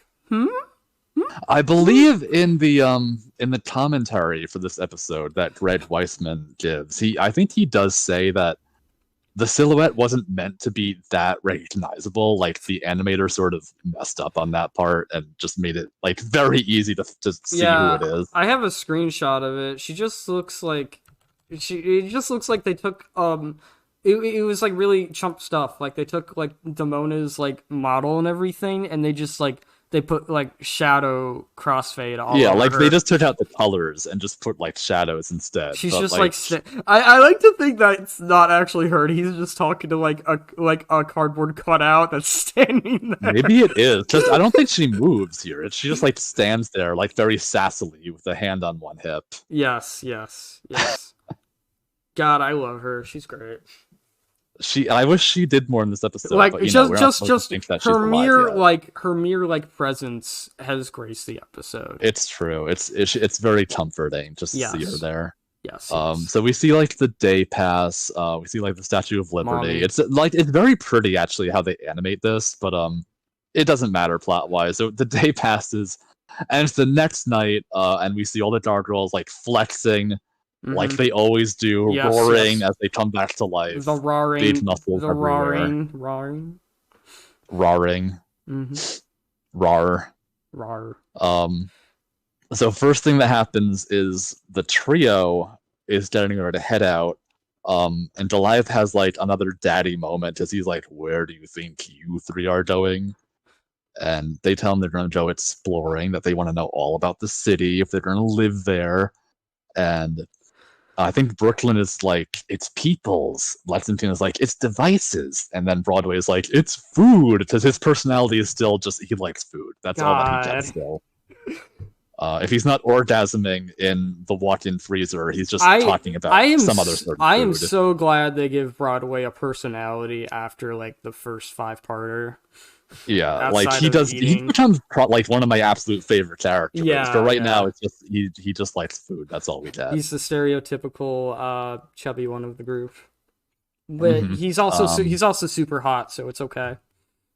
I believe in the commentary for this episode that Greg Weisman gives, I think he does say that the silhouette wasn't meant to be that recognizable. Like the animator sort of messed up on that part and just made it like very easy to see who it is. I have a screenshot of it. She just looks like it just looks like they took it was like really chump stuff. Like they took like Damona's like model and everything, and they just like they put like shadow crossfade all over like her. they just took out the colors and just put like shadows instead. She's just like I like to think that's not actually her. He's just talking to like a cardboard cutout that's standing there. Maybe it is, because I don't think she moves here. She just like stands there like very sassily with a hand on one hip. Yes. God, I love her. She's great. I wish she did more in this episode. Like but, you just know, her mere presence has graced the episode. It's true. It's very comforting just to see her there. Yes. So we see like the day pass. We see like the Statue of Liberty. Mommy. It's very pretty actually how they animate this, but it doesn't matter plot wise. So the day passes, and it's the next night, and we see all the Gargoyles like flexing. Like they always do, roaring as they come back to life. The roaring, big muscles the everywhere. roaring. Rar. So first thing that happens is the trio is getting ready to head out. And Goliath has like another daddy moment as he's like, "Where do you think you three are going?" And they tell him they're going to go exploring, that they want to know all about the city, if they're going to live there. And I think Brooklyn is like, it's peoples. Lexington is like, it's devices. And then Broadway is like, it's food. Because his personality is still just, he likes food. That's all that he gets still. If he's not orgasming in the walk-in freezer, he's just talking about some other sort of food. I am so glad they give Broadway a personality after like the first 5-parter. Yeah, like he does. He becomes like one of my absolute favorite characters. Yeah, but right now it's just he just likes food. That's all we get. He's the stereotypical chubby one of the group, but he's also super hot, so it's okay.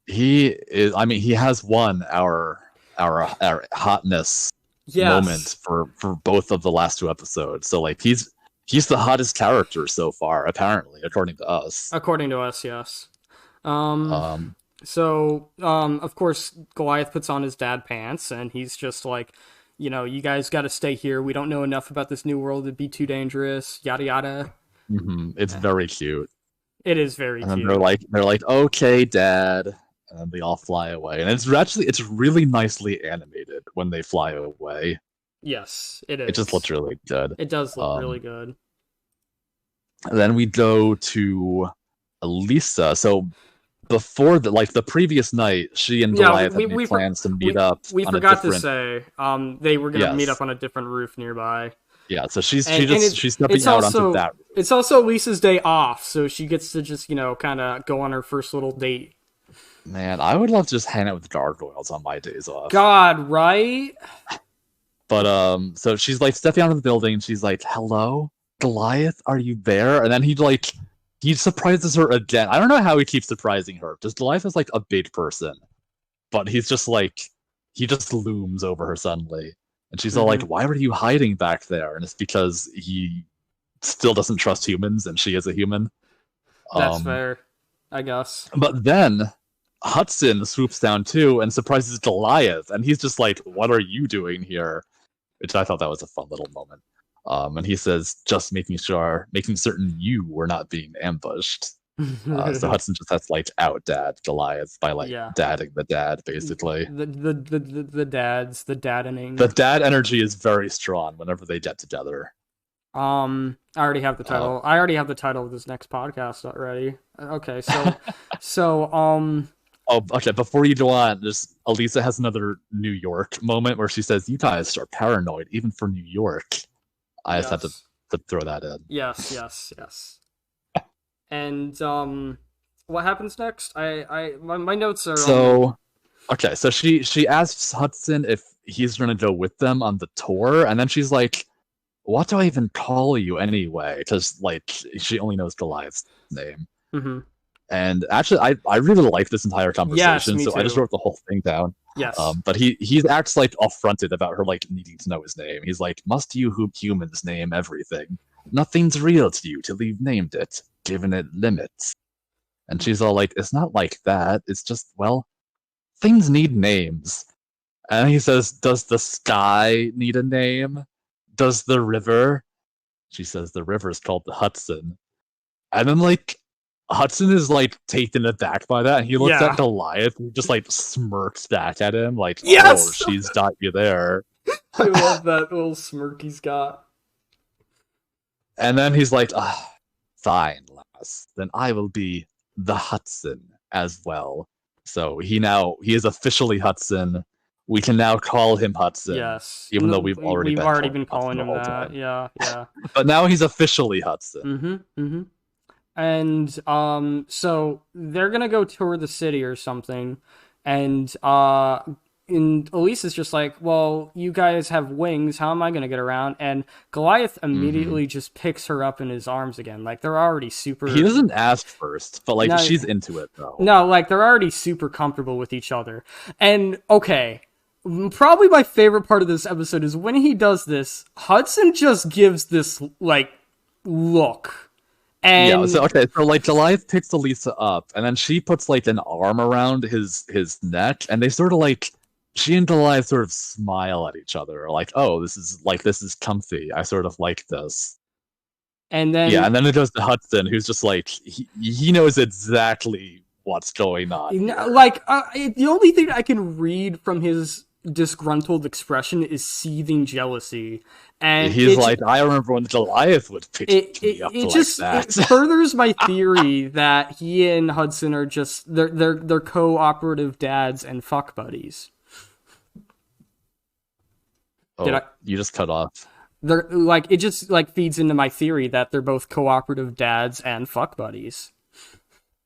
He is. I mean, he has won our hotness moment for both of the last 2 episodes. So like he's the hottest character so far, apparently, according to us. According to us, yes. So, of course, Goliath puts on his dad pants, and he's just like, you know, you guys got to stay here. We don't know enough about this new world to be too dangerous. Yada yada. It's very cute. It is very cute. And they're like, okay, Dad, and then they all fly away. And it's really nicely animated when they fly away. Yes, it is. It just looks really good. It does look really good. Then we go to Elisa. So before the previous night, she and Goliath had made plans to meet up. We forgot to say they were going to meet up on a different roof nearby. Yeah, so she's stepping out onto that roof. It's also Lisa's day off, so she gets to just kind of go on her first little date. Man, I would love to just hang out with Gargoyles on my days off. God, right? But so she's like stepping out of the building, and she's like, "Hello, Goliath, are you there?" And then he surprises her again. I don't know how he keeps surprising her. Just Goliath is like a big person, but he's just like, he just looms over her suddenly. And she's all like, "Why were you hiding back there?" And it's because he still doesn't trust humans, and she is a human. That's fair, I guess. But then Hudson swoops down too and surprises Goliath, and he's just like, "What are you doing here?" Which I thought that was a fun little moment. And he says, "Just making certain you were not being ambushed." So Hudson just has to like out dad Goliath by like dadding the dad, basically. The daddening. The dad energy is very strong whenever they get together. I already have the title. I already have the title of this next podcast already. Okay, so Oh, okay. Before you go on, Elisa has another New York moment where she says, "You guys are paranoid, even for New York." I just had to throw that in. Yes. And what happens next? My notes are okay. So she asks Hudson if he's gonna go with them on the tour, and then she's like, "What do I even call you anyway?" Because like she only knows Goliath's name. And actually, I really like this entire conversation, so I just wrote the whole thing down. Yes. But he acts like affronted about her like needing to know his name. He's like, "Must you who humans name everything? Nothing's real to you till you've named it. given it limits. And she's all like, it's not like that. It's just, well, things need names. And he says, does the sky need a name? Does the river? She says, the river is called the Hudson. And then, like, Hudson is, like, taken aback by that, and he looks at Goliath and just, like, smirks back at him, like, oh, she's got you there. I love that little smirk he's got. And then he's like, fine, lass. Then I will be the Hudson as well. So he is officially Hudson. We can now call him Hudson. Yes. Even though we've already been calling him that. Yeah. But now he's officially Hudson. And so they're gonna go tour the city or something, and Elisa's just like, well, you guys have wings, how am I gonna get around? And Goliath immediately just picks her up in his arms again. Like, they're already super... He doesn't ask first, but, like, she's into it, though. No, like, they're already super comfortable with each other. And, okay, probably my favorite part of this episode is when he does this, Hudson just gives this, like, look. And... Yeah, so like, Goliath picks Elisa up, and then she puts, like, an arm around his neck, and they sort of, like... She and Goliath sort of smile at each other, like, oh, this is comfy. I sort of like this. And then... Yeah, and then it goes to Hudson, who's just like, he knows exactly what's going on. Like, the only thing I can read from his disgruntled expression is seething jealousy. And he's like, I remember when Goliath would pitch me up like that. It furthers my theory that he and Hudson are just, they're cooperative dads and fuck buddies. Oh, you just cut off. They're like, it just like feeds into my theory that they're both cooperative dads and fuck buddies.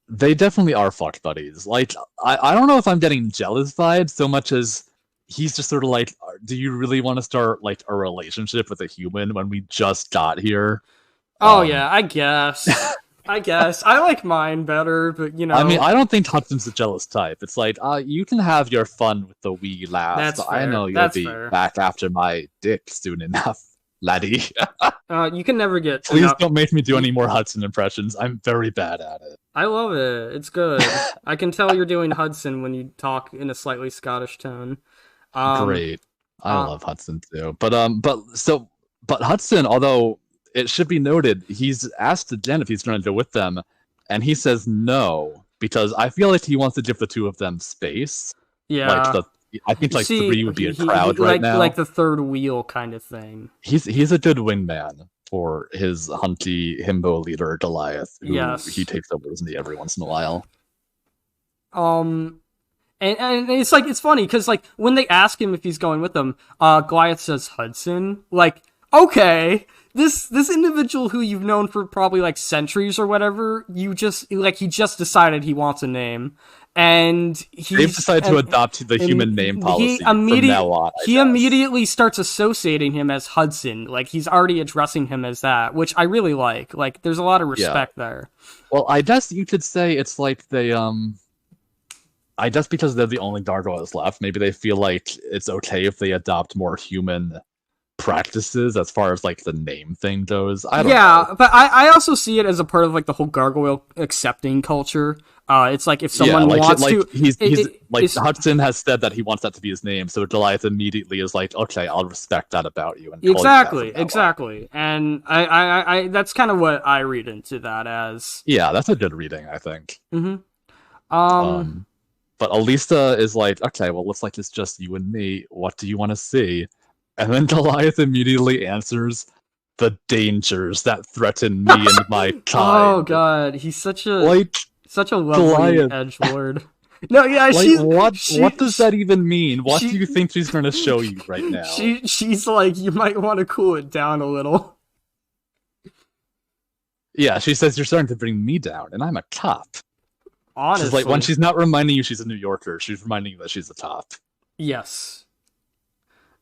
They definitely are fuck buddies. Like, I don't know if I'm getting jealous vibes so much as he's just sort of like, do you really want to start like a relationship with a human when we just got here? Oh yeah, I guess. I like mine better, but you know. I mean, I don't think Hudson's a jealous type. It's like, you can have your fun with the wee lass. That's fair. I know you'll be back after my dick soon enough, laddie. You can never get... Please don't make me do any more Hudson impressions. I'm very bad at it. I love it. It's good. I can tell you're doing Hudson when you talk in a slightly Scottish tone. Great. I love Hudson too. But Hudson, although... It should be noted, he's asked Jen if he's going to go with them, and he says no, because I feel like he wants to give the two of them space. Yeah. Like I think like 3 would be a crowd right now. Like the third wheel kind of thing. He's a good wingman for his hunty himbo leader, Goliath, who he takes over his knee every once in a while. And it's like, it's funny, because like, when they ask him if he's going with them, Goliath says Hudson. Like, okay... This individual who you've known for probably like centuries or whatever, he just decided he wants a name, and they've decided to adopt the human name policy from now on. He immediately starts associating him as Hudson, like he's already addressing him as that, which I really like. Like, there's a lot of respect there. Well, I guess you could say it's like they I guess because they're the only Gargoyles left, maybe they feel like it's okay if they adopt more human practices as far as like the name thing goes. I don't know. But I also see it as a part of like the whole Gargoyle accepting culture. It's like if someone wants to, Hudson has said that he wants that to be his name, so Goliath immediately is like, okay, I'll respect that about you. And exactly. And I that's kind of what I read into that as. Yeah, that's a good reading, I think. Mm-hmm. But Elisa is like, okay, well, looks like it's just you and me. What do you want to see? And then Goliath immediately answers, the dangers that threaten me and my kind. Oh god, he's such a lovely edgelord. No, yeah, like, what does that even mean? What do you think she's going to show you right now? She's like, you might want to cool it down a little. Yeah, she says, you're starting to bring me down, and I'm a cop. Honestly. She's like, when she's not reminding you she's a New Yorker, she's reminding you that she's a cop. Yes.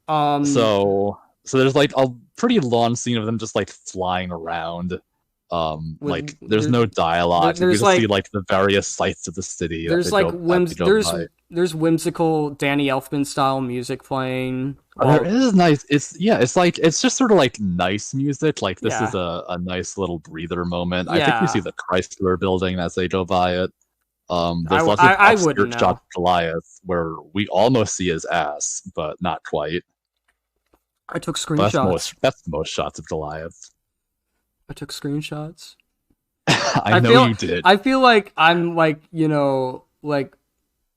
So there's like a pretty long scene of them just like flying around. There's no dialogue. We just see like the various sights of the city. There's like there's whimsical Danny Elfman style music playing. There is nice. It's just sort of like nice music. Like this is Yeah. a nice little breather moment. I think we see Yeah. the Chrysler building as they go by it. There's lots of I obscure wouldn't shots know. of Goliath where we almost see his ass, but not quite. I took But screenshots. that's most shots of Goliath. I took screenshots. I I know feel you did. I feel like I'm like,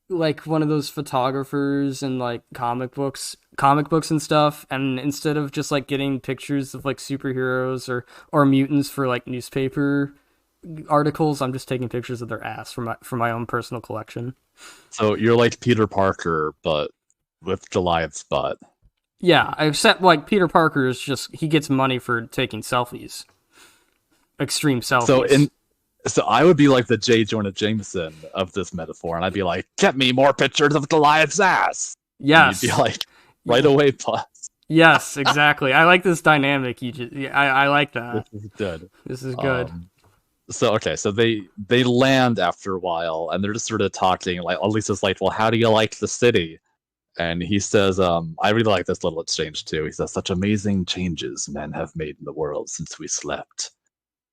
like one of those photographers in like comic books and stuff, and instead of just like getting pictures of like superheroes or mutants for like newspaper articles, I'm just taking pictures of their ass for my own personal collection. So you're like Peter Parker, but with Goliath's butt. Yeah, except like Peter Parker is just he gets money for taking selfies. Extreme So selfies. in so I would be like the J. Jonah Jameson of this metaphor, and I'd be like, "Get me more pictures of Goliath's ass," and you'd be Yes. like, "Right away, plus." Yes, exactly. I like this dynamic. I like This that. is good. This is good. Um, so okay, so they land after a while, and they're just sort of talking. Like Elisa's like, "Well, how do you like the city?" And he says, "I really like this little exchange too." He says, "Such amazing changes men have made in the world since we slept.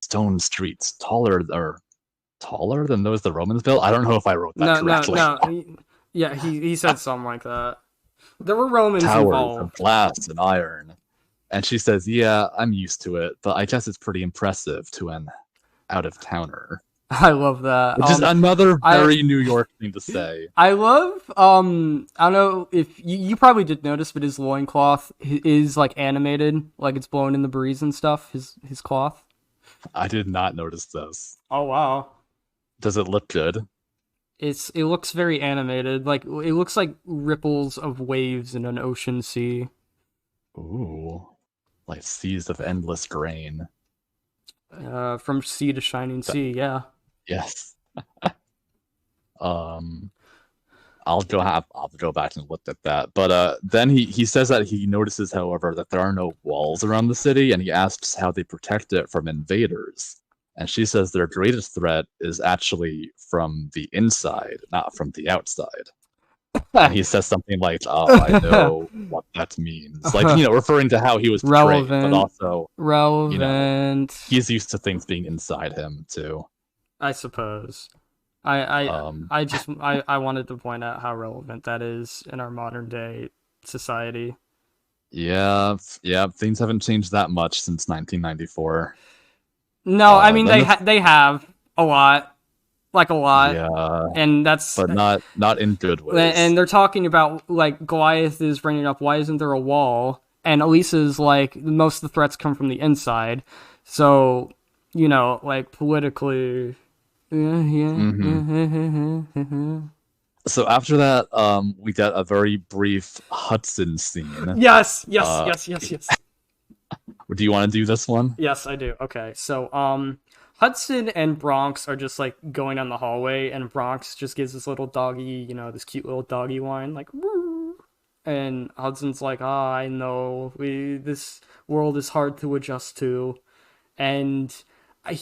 Stone streets, taller than those the Romans built." I don't know if I wrote that No, no, correctly. no. Yeah, he said something like that. There were Romans Towers of involved. glass and iron. And she says, "Yeah, I'm used to it, but I guess it's pretty impressive to an out of towner." I love that. Which is another I very New York thing to say. I love I don't know if you probably did notice, but his loincloth is like animated, like it's blowing in the breeze and stuff. His cloth. I did not notice this. Oh wow. Does it look good? It looks very animated. Like it looks like ripples of waves in an ocean sea. Ooh. Like seas of endless grain. From sea to shining sea. Yeah. Yes. Um I'll go back and look at that. But then he says that he notices, however, that there are no walls around the city, and he asks how they protect it from invaders. And she says their greatest threat is actually from the inside, not from the outside. And he says something like, "Oh, I know what that means." Like, referring to how he was betrayed, but Relevant. also, Relevant. he's used to things being inside him too. I suppose. I Um, I wanted to point out how relevant that is in our modern day society. yeah, things haven't changed that much since 1994. No, I mean Then the they have a lot, like a lot, Yeah, and that's but not in good ways. and they're talking about like Goliath is bringing up why isn't there a wall, and Elisa's like most of the threats come from the inside, so like politically, yeah. So after that, we get a very brief Hudson scene. Yes, Uh, yes. do you want to do this one? Yes, I do. Okay, so Hudson and Bronx are just like going down the hallway, and Bronx just gives this little doggy, this cute little doggy whine, like, "Woo." And Hudson's like, "Ah, I know, this world is hard to adjust to," and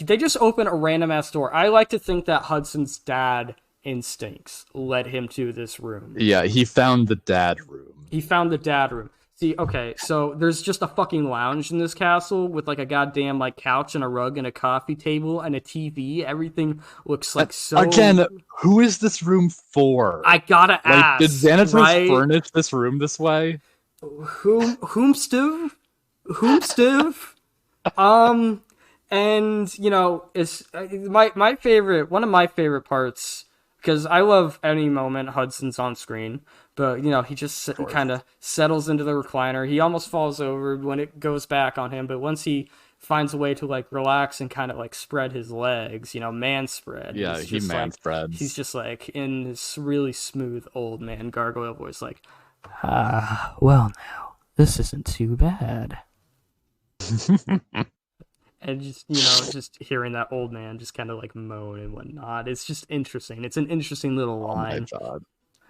they just open a random ass door. I like to think that Hudson's dad instincts led him to this room. Yeah, he found the dad room. He found the dad room. See, okay, so there's just a fucking lounge in this castle with like a goddamn like couch and a rug and a coffee table and a TV. Everything looks like so. Again, who is this room for? I gotta ask. Did Xanatos right? furnish this room this way? Whomstiv? And it's my favorite. One of my favorite parts, because I love any moment Hudson's on screen, but he just kind of settles into the recliner. He almost falls over when it goes back on him, but once he finds a way to like relax and kind of like spread his legs, man spread. Yeah, he man spreads. He's just like in this really smooth old man gargoyle voice, like, well now, this isn't too bad. And just hearing that old man just kind of like moan and whatnot, it's just interesting. It's an interesting little line. Oh my god.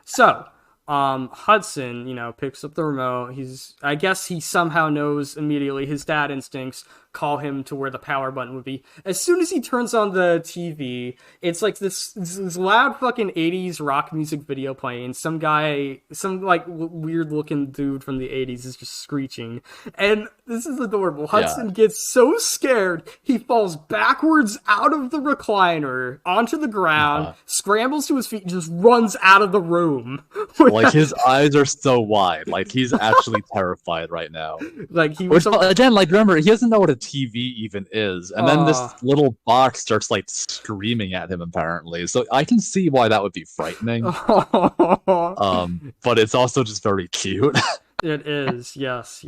So, Hudson, picks up the remote. I guess he somehow knows immediately his dad instincts call him to where the power button would be. As soon as he turns on the TV, it's like this loud fucking 80s rock music video playing. Some guy, some like weird looking dude from the 80s is just screeching. And this is adorable. Hudson gets so scared, he falls backwards out of the recliner onto the ground, scrambles to his feet, and just runs out of the room. Like, his eyes are so wide. Like, he's actually terrified right now. Like, he was again, like, remember, he doesn't know what a TV even is. And then this little box starts, like, screaming at him, apparently. So I can see why that would be frightening. But it's also just very cute. It is, yes.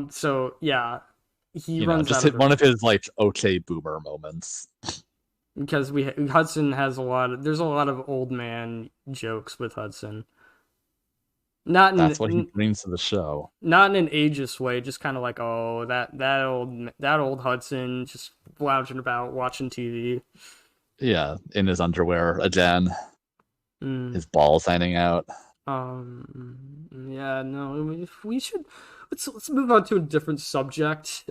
So, yeah. He runs just out hit one of his, like, okay boomer moments. Because Hudson has there's a lot of old man jokes with Hudson. That's what he brings to the show. Not in an ageist way, just kind of like, oh, that old Hudson just lounging about watching TV. Yeah, in his underwear again. His balls hanging out. Yeah, no, we should let's move on to a different subject.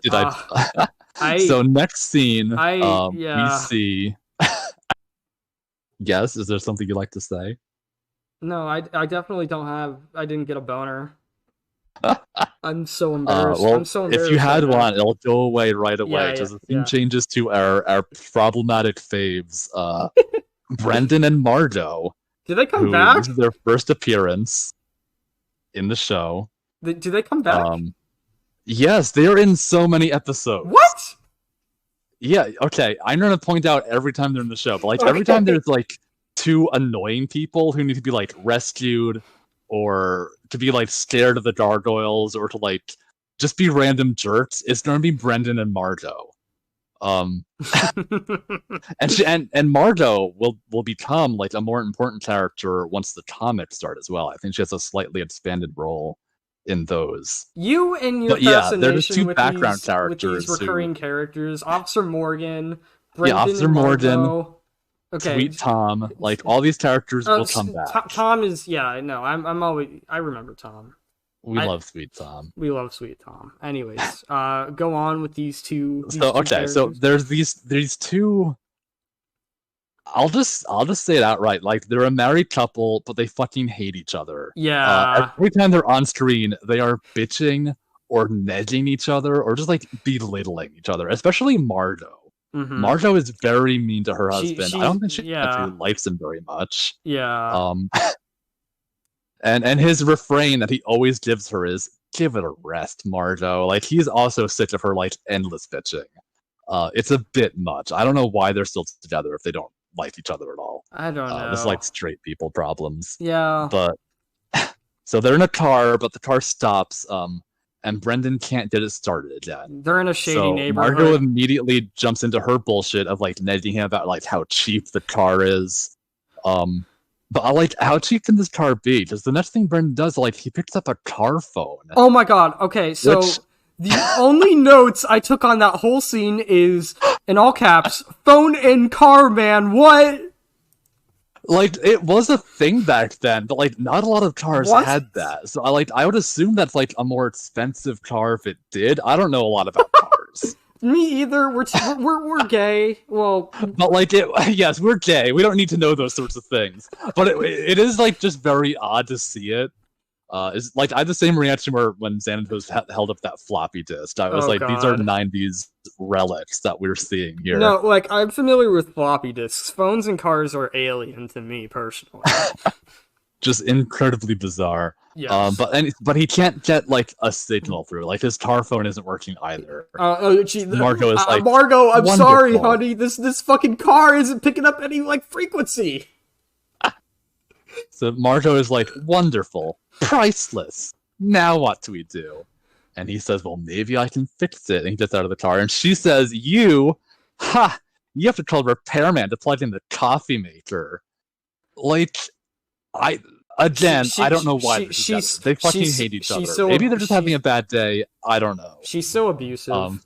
So next scene, yeah. we see. Yes, is there something you'd like to say? No, I definitely don't have. I didn't get a boner. I'm so embarrassed. I'm so embarrassed. If you had one, it'll go away right away. Yeah, the scene changes to our problematic faves, Brendan and Margot. Did they come back? This is their first appearance in the show. Do they come back? Yes, they are in so many episodes. What? Yeah, okay. I'm gonna point out every time they're in the show, but like every time there's like two annoying people who need to be like rescued, or to be like scared of the gargoyles, or to like just be random jerks, it's gonna be Brendan and Margot. And Margot will become like a more important character once the comics start as well. I think she has a slightly expanded role in those. You and your fascination they're just two with background characters, with these recurring characters, Officer Morgan, Brendan, Officer Morgan, okay, Sweet Tom, like all these characters will come back. Tom is, yeah, I know. I remember Tom. We love Sweet Tom. We love Sweet Tom. Anyways, go on with these two. So there's these two. I'll just say it outright. Like, they're a married couple, but they fucking hate each other. Yeah. Every time they're on screen, they are bitching or negging each other or just like belittling each other. Especially Margot. Mm-hmm. Margot is very mean to her husband. I don't think she actually likes him very much. Yeah. And his refrain that he always gives her is, "Give it a rest, Margot." Like, he's also sick of her like endless bitching. It's a bit much. I don't know why they're still together if they don't like each other at all. I don't know. It's like straight people problems. Yeah. But so they're in a car, but the car stops. And Brendan can't get it started again. They're in a shady neighborhood. Margot immediately jumps into her bullshit of like negging him about like how cheap the car is. But I like, how cheap can this car be? Because the next thing Brendan does, like, he picks up a car phone. Oh my god. Okay, so the only notes I took on that whole scene is, in all caps, phone and car, man. What? Like, it was a thing back then, but like not a lot of cars had that. So I would assume that's like a more expensive car if it did. I don't know a lot about cars. Me either. We're gay. Well, but like yes, we're gay. We don't need to know those sorts of things. But it is like just very odd to see it. It's like I had the same reaction when Xanatos held up that floppy disk. I was like, God. These are 90s relics that we're seeing here. No, like, I'm familiar with floppy disks. Phones and cars are alien to me personally. Just incredibly bizarre. Yes. But he can't get like a signal through. Like, his car phone isn't working either. Margot is like, Margot, I'm wonderful. Sorry, honey. This fucking car isn't picking up any like frequency. So Margot is like, wonderful, priceless. Now what do we do? And he says, well, maybe I can fix it. And he gets out of the car, and she says, you have to call a repairman to plug in the coffee maker. Like, I don't know why they fucking hate each other. Maybe they're just having a bad day. I don't know. She's so abusive.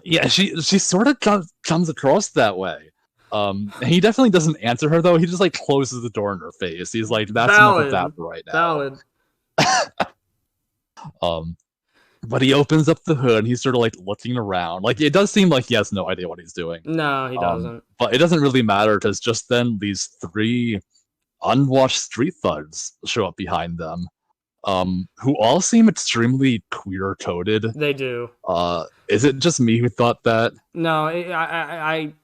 Yeah, she sort of comes across that way. He definitely doesn't answer her though. He just like closes the door in her face. He's like, "That's enough of that for right now." Valid. But he opens up the hood and he's sort of like looking around. Like it does seem like he has no idea what he's doing. No, he doesn't. But it doesn't really matter because just then these three unwashed street thugs show up behind them, who all seem extremely queer-coded. They do. Is it just me who thought that? No,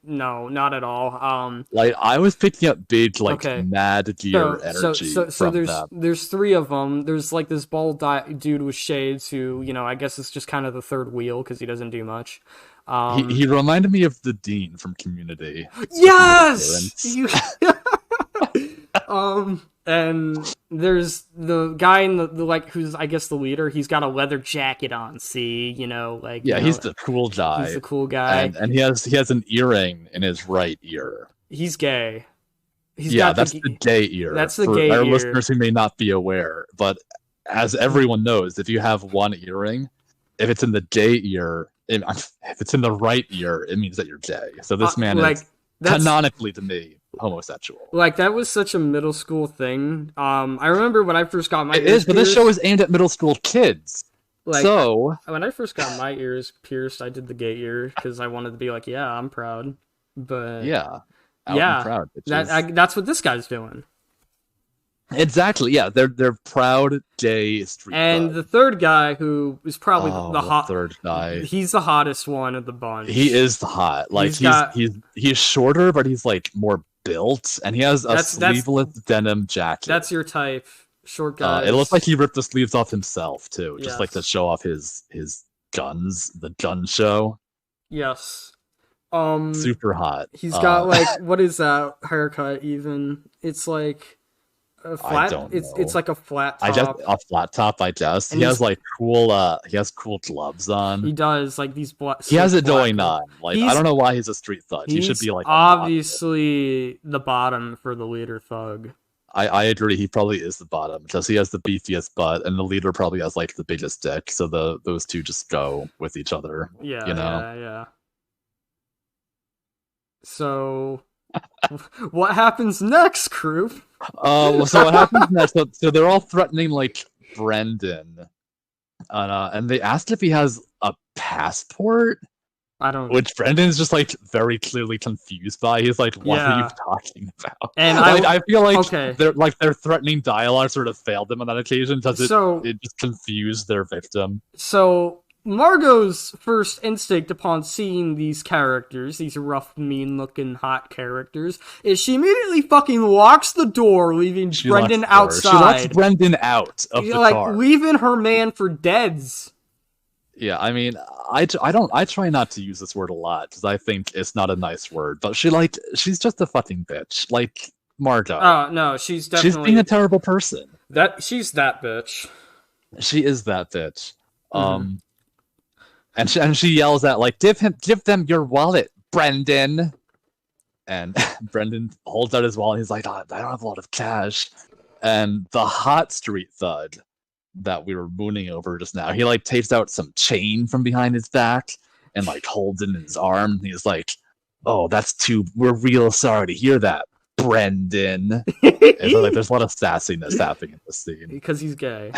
no, not at all. Like I was picking up big, like mad gear energy. So there's three of them. There's like this bald dude with shades who, you know, I guess is just kind of the third wheel because he doesn't do much. He reminded me of the Dean from Community. Yes. And there's the guy in the like who's I guess the leader. He's got a leather jacket on. See, you know, like he's the cool guy. He's the cool guy, and he has an earring in his right ear. He's gay. That's the gay ear. That's the for gay our ear. Listeners who may not be aware, but as everyone knows, if you have one earring, if it's in the gay ear, if it's in the right ear, it means that you're gay. So this man is canonically to me homosexual. Like that was such a middle school thing. I remember when I first got my ears but this show is aimed at middle school kids. Like, so when I first got my ears pierced, I did the gay ear because I wanted to be like, yeah, I'm proud. But I'm proud. That's what this guy's doing. Exactly. Yeah, they're proud gay street. And the third guy, who is probably the third guy, he's the hottest one of the bunch. He is the hot. Like he's shorter, but he's like more built, and he has a sleeveless denim jacket. That's your type, short guy. It looks like he ripped the sleeves off himself too, just like to show off his guns, the gun show. Yes. Super hot. He's got like what is that haircut? Even it's like. Flat, I don't know. It's like a flat top. A flat top, I guess. And he has like cool gloves on. He does, like these he has it going on. Like I don't know why he's a street thug. He should be like obviously the bottom for the leader thug. I agree, he probably is the bottom because he has the beefiest butt and the leader probably has like the biggest dick, so those two just go with each other. Yeah. You know? Yeah. So what happens next, Croup? So what happens next? So they're all threatening like Brendan, and they asked if he has a passport. I don't. Which Brendan's just like very clearly confused by. He's like, "What are you talking about?" And I feel like their threatening dialogue sort of failed them on that occasion because it just confused their victim. So Margot's first instinct upon seeing these characters, these rough, mean-looking, hot characters, is she immediately fucking locks the door, leaving Brendan outside. She locks Brendan out of the car, leaving her man for deads. Yeah, I mean, I try not to use this word a lot because I think it's not a nice word, but she's just a fucking bitch, like Margot. Oh no, she's being a terrible person. She's that bitch. She is that bitch. And she yells out like, give them your wallet, Brendan. And Brendan holds out his wallet. He's like, I don't have a lot of cash. And the hot street thug that we were mooning over just now, he like takes out some chain from behind his back and like holds it in his arm. He's like, "Oh, we're real sorry to hear that, Brendan." And so, like, there's a lot of sassiness happening in this scene because he's gay.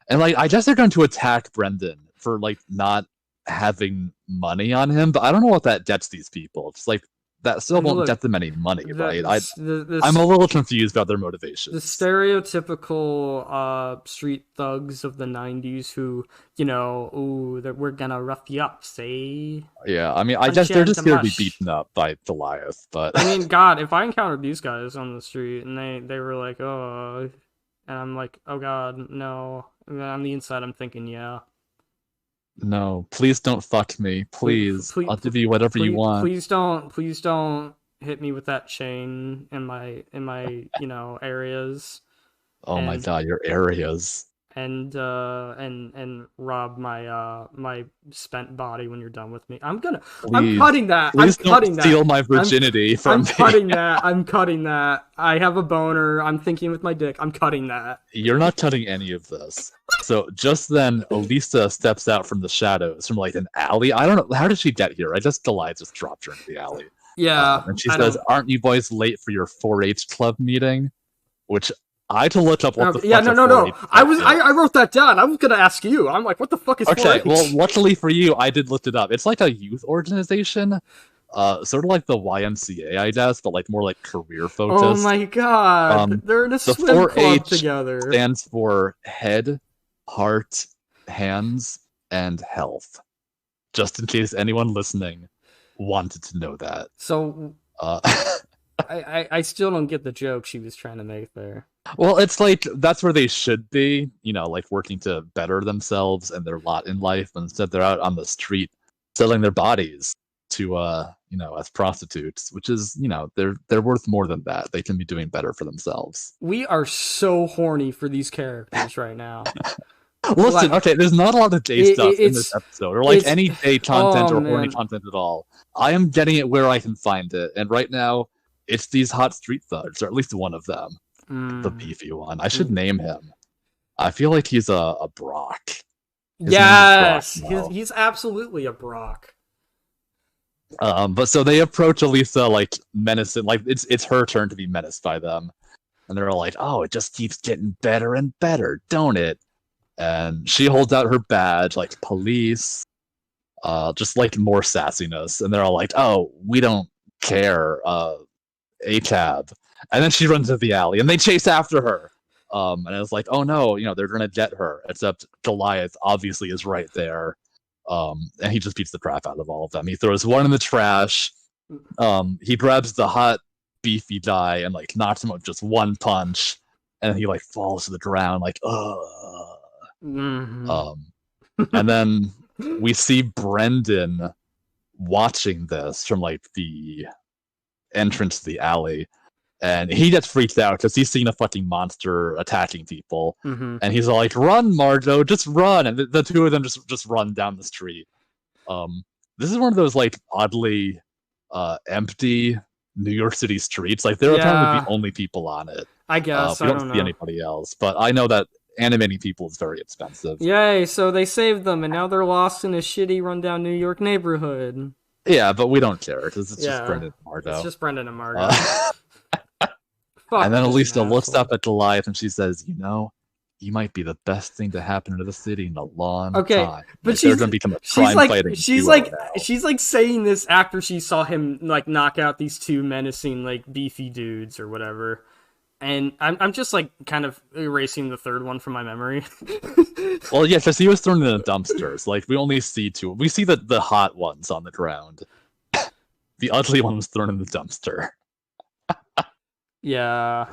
And like, I guess they're going to attack Brendan for like not having money on him, but I don't know what that gets these people. It's like that still won't get them any money, right? I'm a little confused about their motivations. The stereotypical street thugs of the 90s who, you know, we're gonna rough you up, say. Yeah, I mean, I guess they're just here to be beaten up by Goliath, but... I mean, God, if I encountered these guys on the street and they were like, oh... And I'm like, oh God, no. And on the inside, I'm thinking, yeah. No, please don't fuck me. Please. I'll give you whatever you want. Please don't hit me with that chain in my you know, areas. Oh my God, your areas. And rob my spent body when you're done with me. I'm cutting that. Please don't steal my virginity from me. I'm cutting that. I have a boner. I'm thinking with my dick. I'm cutting that. You're not cutting any of this. So just then, Elisa steps out from the shadows from like an alley. I don't know, how did she get here? I just Goliath just dropped her into the alley. Yeah. And she says, "Aren't you boys late for your 4-H club meeting?" Which I had to look up what the fuck. Yeah, no. I wrote that down. I was gonna ask you. I'm like, what the fuck is 4-H? Okay, well, luckily for you, I did look it up. It's like a youth organization, sort of like the YMCA, I guess, but like more like career focused. Oh my god, they're in a the swim 4-H club together. Stands for head, heart, hands, and health. Just in case anyone listening wanted to know that. So, I still don't get the joke she was trying to make there. Well, it's like, that's where they should be, you know, like working to better themselves and their lot in life, but instead they're out on the street selling their bodies to, you know, as prostitutes, which is, you know, they're worth more than that. They can be doing better for themselves. We are so horny for these characters right now. Listen, like, okay, there's not a lot of gay stuff in this episode, or like any gay content or horny content at all. I am getting it where I can find it, and right now, it's these hot street thugs, or at least one of them. The beefy one. I should name him. I feel like he's a Brock. Yes, he's absolutely a Brock. But so they approach Elisa like menacing, like it's her turn to be menaced by them, and they're like, "Oh, it just keeps getting better and better, don't it?" And she holds out her badge, like police, just like more sassiness, and they're all like, "Oh, we don't care, ATAB." And then she runs into the alley, and they chase after her. And it's like, oh no, you know, they're gonna get her. Except Goliath obviously is right there. And he just beats the crap out of all of them. He throws one in the trash. He grabs the hot, beefy guy and like knocks him out with just one punch. And he like falls to the ground, like, ugh. And then we see Brendan watching this from like the entrance to the alley. And he gets freaked out because he's seen a fucking monster attacking people. And he's all like, run, Margot, just run. And the two of them just run down the street. This is one of those like oddly empty New York City streets. Like there are apparently the only people on it. I guess. We don't see anybody else. But I know that animating people is very expensive. Yay, so they saved them and now they're lost in a shitty rundown New York neighborhood. Yeah, but we don't care because it's just Brendan and Margot. It's just Brendan and Margot. And then Elisa looks up at Goliath and she says, you know, you might be the best thing to happen to the city in a long time. But like, she's gonna become a crime-fighting she's like saying this after she saw him like knock out these two menacing like beefy dudes or whatever. And I'm just like kind of erasing the third one from my memory. Well, yeah, because he was thrown in the dumpsters. Like we only see two. We see the hot ones on the ground. The ugly one was thrown in the dumpster. Yeah.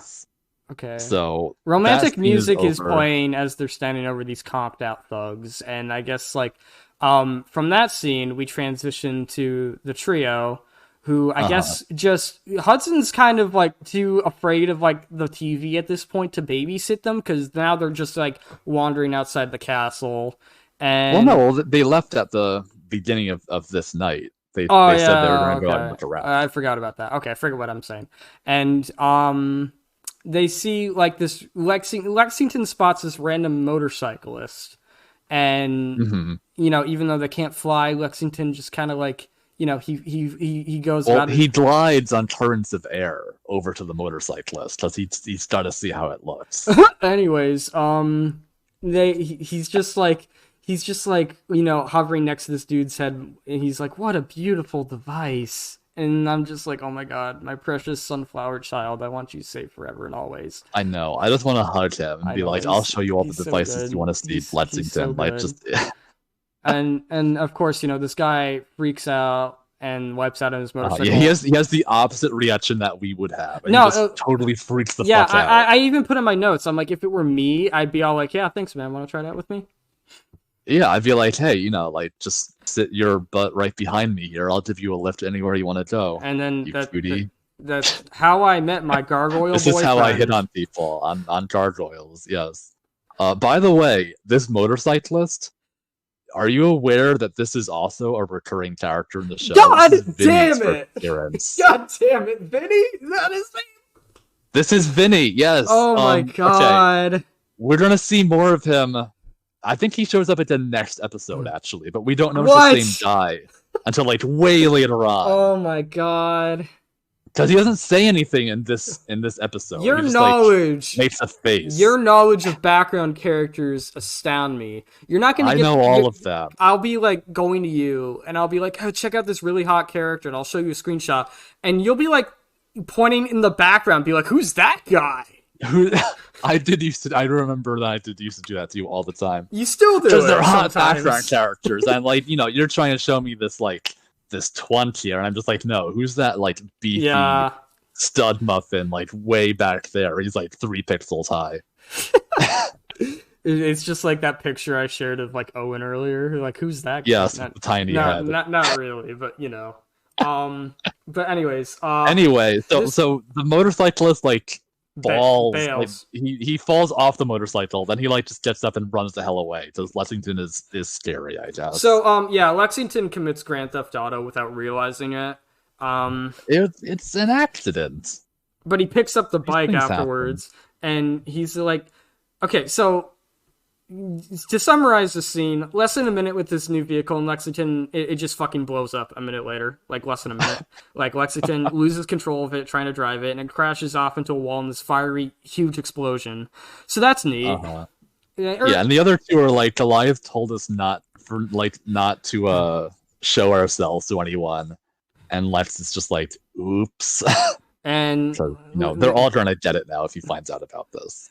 Okay. So romantic music is playing as they're standing over these comped out thugs, and I guess like from that scene we transition to the trio, who I guess just Hudson's kind of like too afraid of like the TV at this point to babysit them because now they're just like wandering outside the castle. And well, no, they left at the beginning of this night. They said they were going to go out and look around. I forgot about that. Okay, I forget what I'm saying. And they see like this Lexington spots this random motorcyclist, and you know, even though they can't fly, Lexington just kind of like, you know, he goes. Well, he glides on currents of air over to the motorcyclist because he's got to see how it looks. Anyways, He's just like, you know, hovering next to this dude's head, and he's like, what a beautiful device. And I'm just like, oh my god, my precious sunflower child, I want you safe forever and always. I know. I just want to hug him and be like, I'll show you all the devices you want to see, Lexington. Like, just... and of course, you know, this guy freaks out and wipes out on his motorcycle. Yeah, he has the opposite reaction that we would have. And he just totally freaks the fuck out. I even put in my notes, I'm like, if it were me, I'd be all like, yeah, thanks, man. Want to try it out with me? Yeah, I'd be like, hey, you know, like, just sit your butt right behind me here. I'll give you a lift anywhere you want to go. And then that's how I met my gargoyle This boyfriend. is how I hit on people, on gargoyles, yes. By the way, this motorcyclist, are you aware that this is also a recurring character in the show? God damn it! God damn it, Vinny? That is me! This is Vinny, yes. Oh my god. Okay. We're gonna see more of him. I think he shows up at the next episode, actually, but we don't know it's the same guy until, like, way later on. Oh my god. Because he doesn't say anything in this episode. Your he just, knowledge, like, makes a face. your knowledge of background characters astound me. You're not gonna. I know all of that. I'll be like going to you, and I'll be like, "Oh, check out this really hot character," and I'll show you a screenshot, and you'll be like pointing in the background, be like, "Who's that guy?" I remember that I used to do that to you all the time. You still do, because they're hot sometimes. background characters, and like you're trying to show me this 20, and I'm just like, no, who's that like beefy stud muffin like way back there? He's like 3 pixels high. It's just like that picture I shared of like Owen earlier. Like, who's that guy? Yes, the tiny head. Not really, but you know. But anyways. Anyway, so the motorcyclist like falls. Like, bails. he falls off the motorcycle, then he like just gets up and runs the hell away. So Lexington is scary, I guess. So yeah, Lexington commits Grand Theft Auto without realizing it. It's an accident. But he picks up the These bike things afterwards, and he's like, okay, so to summarize the scene, less than a minute with this new vehicle in Lexington, it just fucking blows up a minute later. Like, less than a minute. Like, Lexington loses control of it, trying to drive it, and it crashes off into a wall in this fiery, huge explosion. So that's neat. Yeah, and the other two are like, Goliath told us not to show ourselves to anyone, and Lex is just like, oops. And so, they're all trying to get it now if he finds out about this.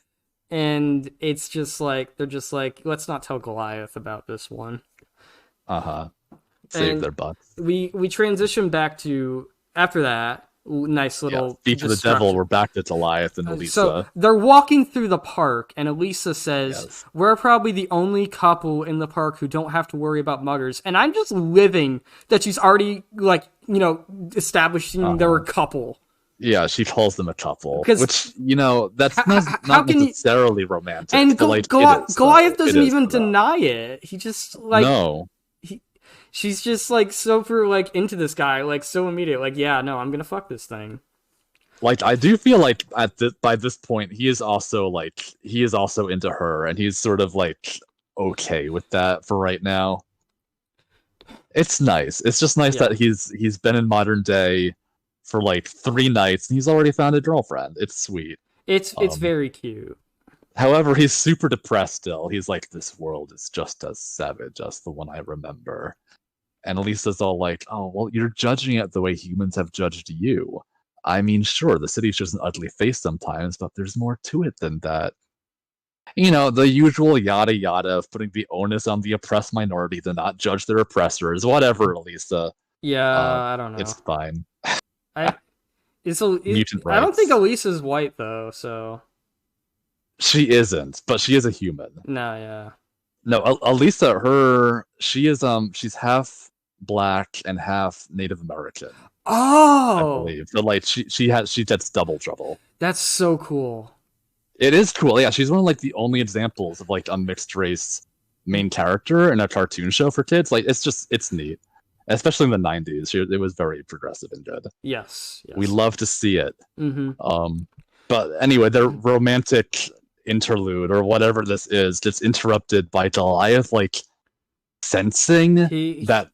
And it's just like, they're just like, let's not tell Goliath about this one. Save their butts. We transition back to, after that, nice little speech of the devil, we're back to Goliath and Elisa. So they're walking through the park, and Elisa says, we're probably the only couple in the park who don't have to worry about muggers. And I'm just living that she's already, like, establishing they're a couple. Yeah, she calls them a couple, which, that's not necessarily romantic. And Goliath doesn't even deny deny it. He just, like... No. She's just, like, super, like, into this guy, like, so immediate. Like, yeah, no, I'm gonna fuck this thing. Like, I do feel like by this point, he is also into her, and he's sort of, like, okay with that for right now. It's nice. It's just nice that he's been in modern day for like 3 nights, and he's already found a girlfriend. It's sweet. It's very cute. However, he's super depressed still. He's like, this world is just as savage as the one I remember. And Elisa's all like, oh, well, you're judging it the way humans have judged you. I mean, sure, the city's just an ugly face sometimes, but there's more to it than that. The usual yada yada of putting the onus on the oppressed minority to not judge their oppressors. Whatever, Elisa. Yeah, I don't know. It's fine. I don't think Elisa's white though, so she isn't, but she is a human. No, Elisa, she's half black and half Native American. Oh, I believe. So like she gets double trouble. That's so cool. It is cool. Yeah, she's one of like the only examples of like a mixed race main character in a cartoon show for kids. Like it's neat. Especially in the 90s, it was very progressive and good. Yes. We love to see it. Mm-hmm. But anyway, their romantic interlude, or whatever this is, gets interrupted by Goliath, like, sensing that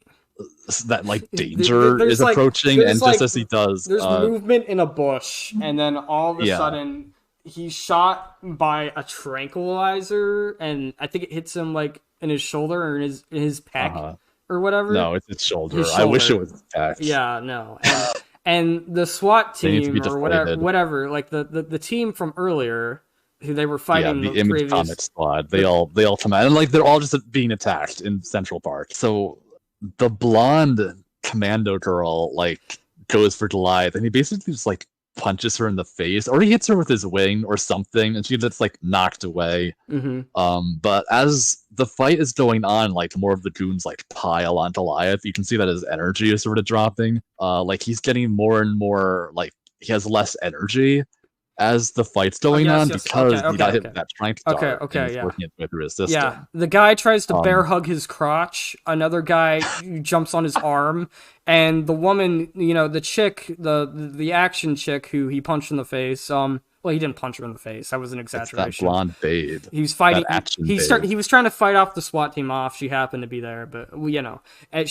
like, danger is approaching, and just as he does... There's movement in a bush, and then all of a sudden, he's shot by a tranquilizer, and I think it hits him, like, in his shoulder or in his pec. Or whatever. No, it's his shoulder. I wish it was his back. Yeah, no. And the SWAT team or whatever, like the team from earlier, who they were fighting. Yeah, the Image Comic Squad. They all come out, and like they're all just being attacked in Central Park. So the blonde commando girl like goes for Goliath, and he basically just like punches her in the face, or he hits her with his wing or something, and she gets like knocked away. But as the fight is going on, like more of the goons like pile on Goliath. You can see that his energy is sort of dropping. Like he's getting more and more, like he has less energy, as the fight's going yes, on yes. because Okay, he got okay, hit okay. with that trank Okay, dart and okay, is yeah. working its way through his Yeah, system. the guy tries to bear Um, hug his crotch. Another guy jumps on his arm, and the woman, the chick, the action chick who he punched in the face. Well, he didn't punch her in the face. That was an it's that exaggeration. blonde babe, He was that fighting. action babe. He was trying to fight off the SWAT team off. She happened to be there, but and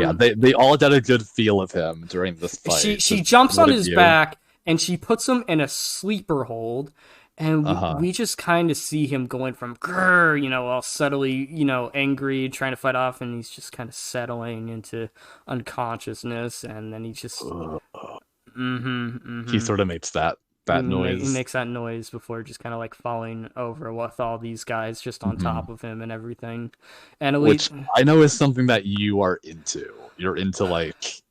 Yeah, they all got a good feel of him during this fight. she Just jumps on what of his you? back and she puts him in a sleeper hold, and Uh-huh. we just kind of see him going from grrr, all subtly, angry, trying to fight off, and he's just kind of settling into unconsciousness, and then he just He sort of makes that he noise. makes that noise before just kind of like falling over with all these guys just on Hmm. top of him and everything. And Which I know is something that you are into. You're into like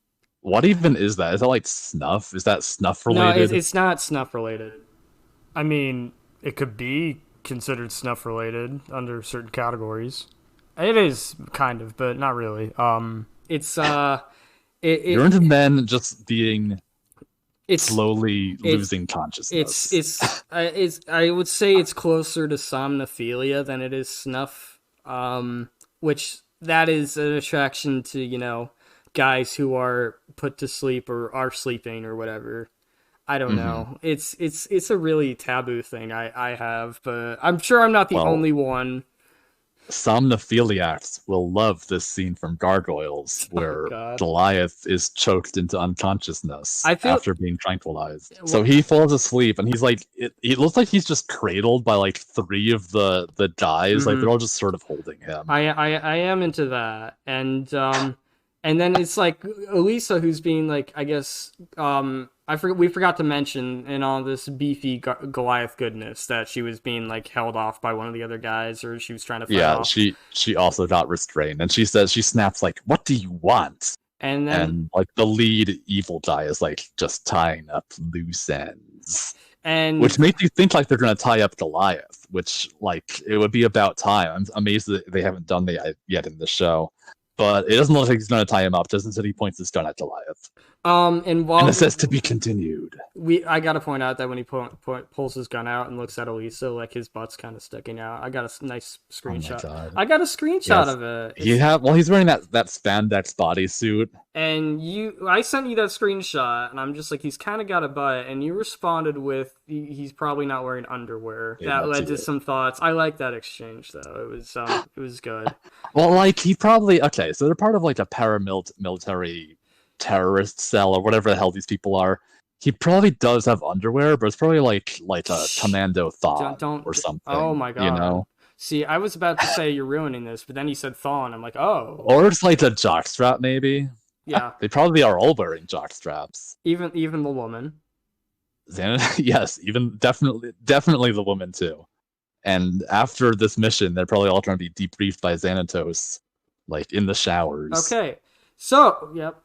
what even is that? Is that like snuff? Is that snuff no, related? it's not snuff related. I mean, it could be considered snuff related under certain categories. It is kind of, but not really. It's You're into men just being it's slowly it's losing consciousness. it's I would say it's closer to somnophilia than it is snuff. Which that is an attraction to guys who are put to sleep or are sleeping or whatever. I don't Hmm. know. It's a really taboo thing I have, but I'm sure I'm not the Well, only one. somnophiliacs will love this scene from Gargoyles Oh where God. Goliath is choked into unconsciousness I feel after being tranquilized. So well, he falls asleep and he's like, it looks like he's just cradled by like three of the guys. Like mhm. they're all just sort of holding him. I am into that, and then it's like Elisa who's being like, I guess, we forgot to mention in all this beefy Goliath goodness that she was being like held off by one of the other guys, or she was trying to fight Yeah, off, she also got restrained and she snaps like, "What do you want?" and then And like the lead evil guy is like just tying up loose ends. Which and makes you think like they're gonna tie up Goliath, which like it would be about time. I'm amazed that they haven't done that yet in the show, but it doesn't look like he's gonna tie him up. Just instead he points his gun at Goliath, and and it while says to be continued. I gotta point out that when he pulls his gun out and looks at Elisa, like his butt's kind of sticking out. I got a nice Oh my screenshot. god! I got a screenshot Yes, of it. he's wearing that spandex bodysuit. And I sent you that screenshot, and I'm just like, he's kind of got a butt, and you responded with, he's probably not wearing underwear. Yeah, That that's led to it. some thoughts. I like that exchange though. It was good. Well, like he probably okay. So they're part of like a paramilitary terrorist cell or whatever the hell these people are. He probably does have underwear, but it's probably like a Shh. commando thong or Oh something, my you god. know? See, I was about to say you're ruining this, but then you said thaw, and I'm like, oh, Or it's like a jockstrap, maybe. yeah. They probably are all wearing jockstraps. Even the woman. Yes, even definitely the woman too. And after this mission, they're probably all trying to be debriefed by Xanatos, like in the showers. Okay. So, yep.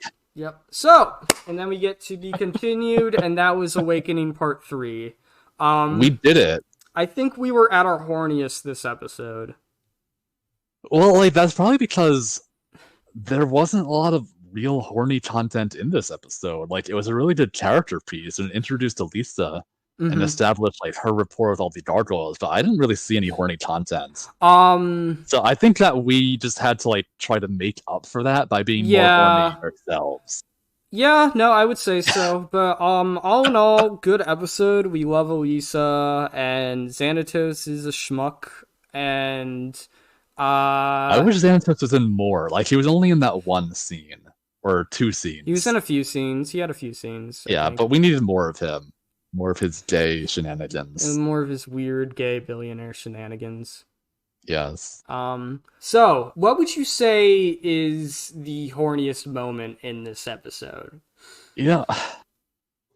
So, and then we get to be continued, and that was Awakening Part 3. We did it. I think we were at our horniest this episode. Well, like that's probably because there wasn't a lot of real horny content in this episode. Like it was a really good character piece and introduced Elisa and Mm-hmm. established like her rapport with all the gargoyles, but I didn't really see any horny content. Um, So I think that we just had to like try to make up for that by being more horny yeah. ourselves. Yeah, no, I would say so. But all in all, good episode. We love Elisa, and Xanatos is a schmuck, and I wish Xanatos was in more. Like he was only in that one scene or two he was in scenes. a few scenes. He had a few scenes, I Yeah, think. but we needed more of him, more of his gay And shenanigans. more of his weird gay billionaire shenanigans. Yes. So what would you say is the horniest moment in this episode? Yeah,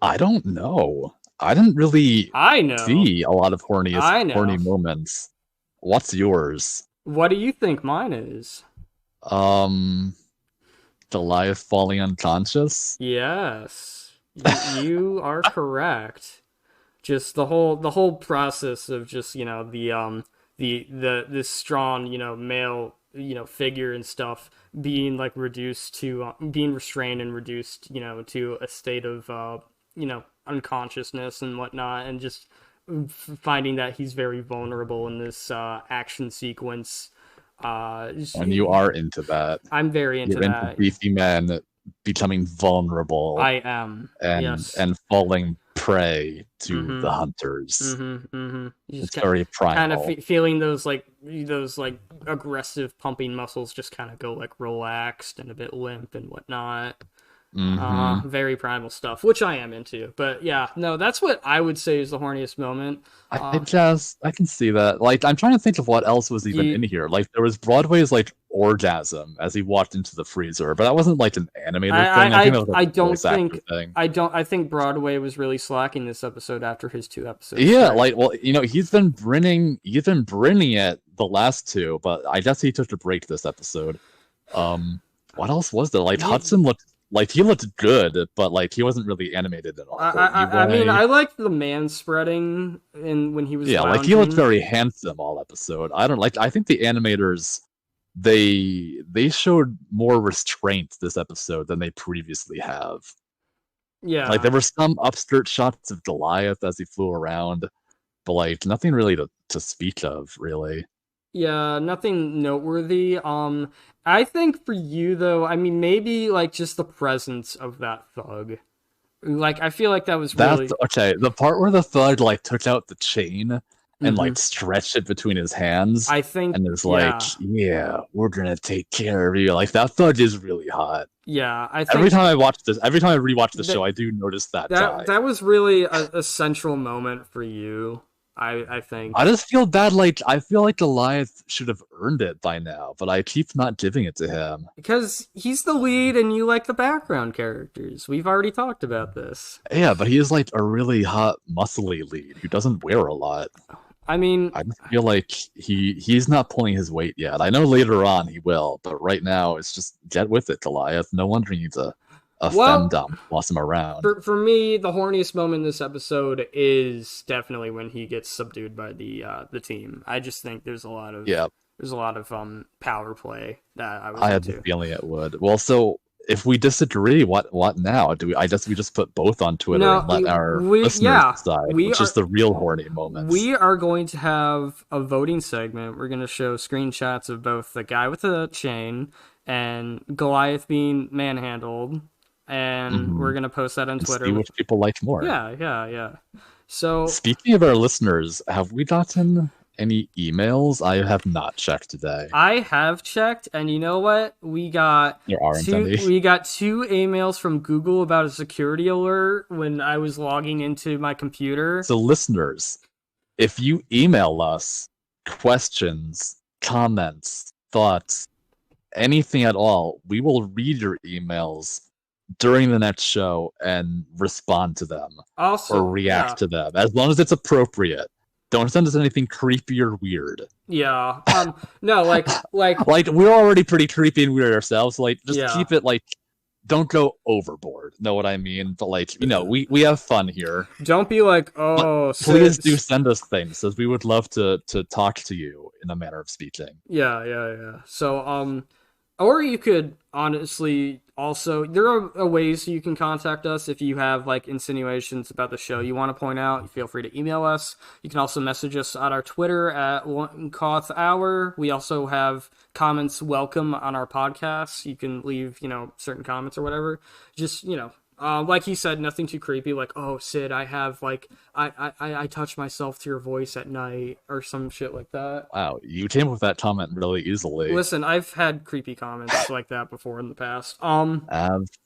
I don't know. I didn't really I know. see a lot of I know. horny moments. What's yours? What do you think mine is? Um, Goliath falling unconscious? Yes. You are correct. Just the whole process of just, this strong, male, figure and stuff being like reduced to being restrained and reduced, to a state of unconsciousness and whatnot, and just finding that he's very vulnerable in this action sequence. And you are into that. I'm very into You're into that. beefy men becoming vulnerable. I am. Yes. And falling prey to the hunters. It's very primal. Kind of feeling those aggressive pumping muscles just kind of go like relaxed and a bit limp and whatnot. Very primal stuff, which I am into. But yeah, no, that's what I would say is the horniest moment. I can see that. Like, I'm trying to think of what else was even in here. Like, there was Broadway's like orgasm as he walked into the freezer, but that wasn't like an animated thing. I think Broadway was really slacking this episode after his 2 episodes. Yeah, like, well, he's been bringing it the last 2, but I guess he took a break this episode. What else was there? Like, Hudson looked good, but like he wasn't really animated at all. I mean, I liked the man spreading when he was lounging. Like he looked very handsome all episode. I think the animators they showed more restraint this episode than they previously have. Yeah, like there were some upskirt shots of Goliath as he flew around, but like nothing really to speak of, really. Yeah, nothing noteworthy. I think for you though, I mean, maybe like just the presence of that thug. Like, I feel like that was really okay. The part where the thug like took out the chain and like stretched it between his hands. I think, and there's like, yeah, we're gonna take care of you. Like that thug is really hot. Yeah, I think every time I rewatch the show, I do notice that. That was really a central moment for you. I think. I just feel bad. Like I feel like Goliath should have earned it by now, but I keep not giving it to him because he's the lead, and you like the background characters. We've already talked about this. Yeah, but he is like a really hot, muscly lead who doesn't wear a lot. I mean, I just feel like he's not pulling his weight yet. I know later on he will, but right now it's just get with it, Goliath. No wonder you need a femdom boss him around. For me, the horniest moment in this episode is definitely when he gets subdued by the team. I just think there's a lot of power play that I had the feeling it would. Well, so if we disagree, what now? I guess we just put both on Twitter and let our listeners decide, which is the real horny moments. We are going to have a voting segment. We're going to show screenshots of both the guy with the chain and Goliath being manhandled, and we're going to post that on Twitter. See which people like more. Yeah. So, speaking of our listeners, have we gotten any emails? I have not checked today. I have checked, and you know what? We got there aren't any. We got 2 emails from Google about a security alert when I was logging into my computer. So listeners, if you email us questions, comments, thoughts, anything at all, we will read your emails during the next show and respond to them. Also, or react to them, as long as it's appropriate. Don't send us anything creepy or weird. Yeah. No, like we're already pretty creepy and weird ourselves. Like, just keep it like, don't go overboard. Know what I mean? But like, we have fun here. Don't be like, please do send us things, as we would love to talk to you in a manner of speaking. Yeah. So, or you could honestly also, there are ways you can contact us if you have like insinuations about the show you want to point out. Feel free to email us. You can also message us on our Twitter at Loincloth Hour. We also have comments welcome on our podcasts. You can leave, certain comments or whatever. Just, like he said, nothing too creepy. Like, oh, Sid, I have like I touch myself to your voice at night or some shit like that. Wow, you came up with that comment really easily. Listen, I've had creepy comments like that before in the past.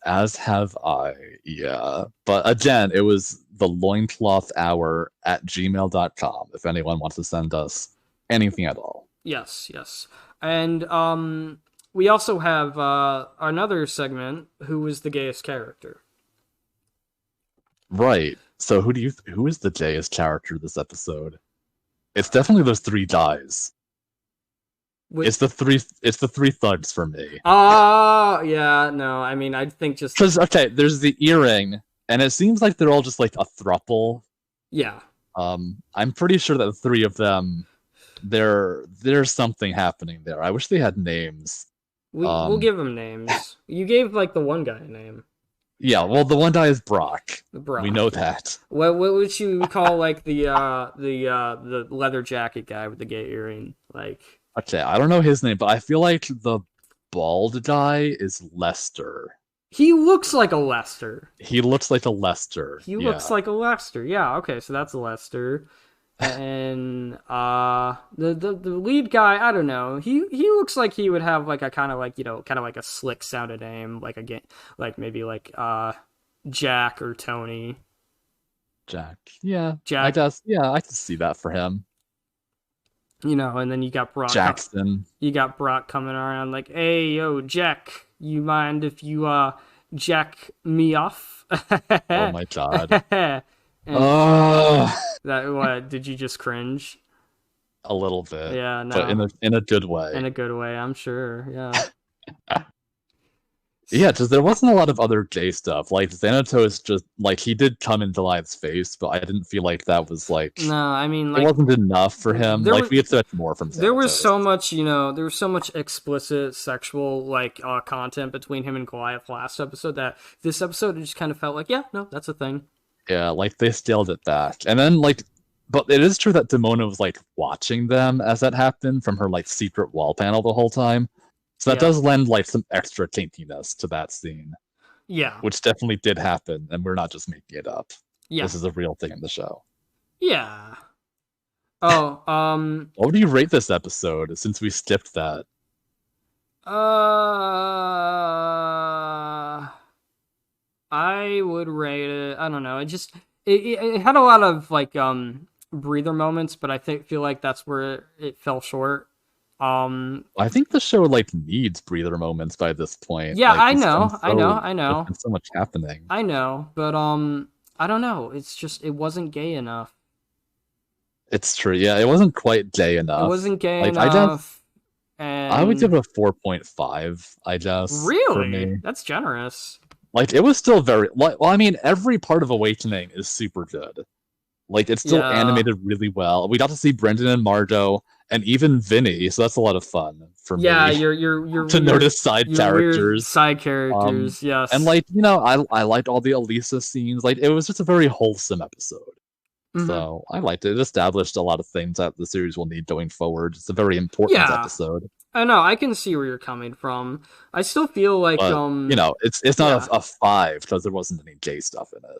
As have I, yeah. But again, it was the Loincloth Hour at gmail.com if anyone wants to send us anything at all. Yes. And we also have another segment, Who is the Gayest Character? Right. So who is the gayest character this episode? It's definitely those 3 guys. It's the three thugs for me. Yeah, no, I mean, I think just because there's the earring, and it seems like they're all just like a throuple. Yeah. I'm pretty sure that the 3 of them, there's something happening there. I wish they had names. We'll give them names. You gave like the one guy a name. Yeah, well, the one guy is Brock. Brock. We know that. What would you call like the leather jacket guy with the gay earring? Like, Okay, I don't know his name, but I feel like the bald guy is Lester. he looks like a Lester. He looks like a Lester. He looks like a Lester. Yeah, okay, so that's a Lester. And the lead guy, I don't know. He looks like he would have like a kind of like, kind of like a slick sounded name, like like maybe like Jack or Tony. Jack. Yeah, Jack. I guess. Yeah, I can see that for him. And then you got Brock. Jackson. You got Brock coming around like, "Hey, yo, Jack, you mind if you jack me off?" Oh my god. Oh, that what? Did you just cringe? a little bit. Yeah, no. But in a good way. In a good way, I'm sure. Yeah. Yeah, because there wasn't a lot of other gay stuff. Like Xanatos, just like he did come into Goliath's face, but I didn't feel like that was like. No, I mean, like, it wasn't enough for him. Like we expect more from Xanatos. There was so much, there was so much explicit sexual like content between him and Goliath last episode that this episode it just kind of felt like, yeah, no, that's a thing. Yeah, like they scaled it back, and then like, but it is true that Demona was like watching them as that happened from her like secret wall panel the whole time. So that does lend like some extra kinkiness to that scene. Yeah. Which definitely did happen, and we're not just making it up. Yeah. This is a real thing in the show. Yeah. Oh, what do you rate this episode since we skipped that? I would rate it, I don't know. It had a lot of like breather moments, but I feel like that's where it fell short. I think the show like needs breather moments by this point. Yeah, like, I know. There's so much happening. I know, but I don't know. It's just it wasn't gay enough. It's true. Yeah, it wasn't quite gay enough. It wasn't gay enough. I would give it a 4.5. I guess. Really? For me. That's generous. Like it was still very well. I mean, every part of Awakening is super good. Like it's still animated really well. We got to see Brendan and Margot. And even Vinny, so that's a lot of fun for me. Yeah, you're to notice side characters. Side characters, yes. And like, I liked all the Elisa scenes. Like it was just a very wholesome episode. Mm-hmm. So I liked it. It established a lot of things that the series will need going forward. It's a very important episode. I know, I can see where you're coming from. I still feel like but, it's not a 5 because there wasn't any gay stuff in it.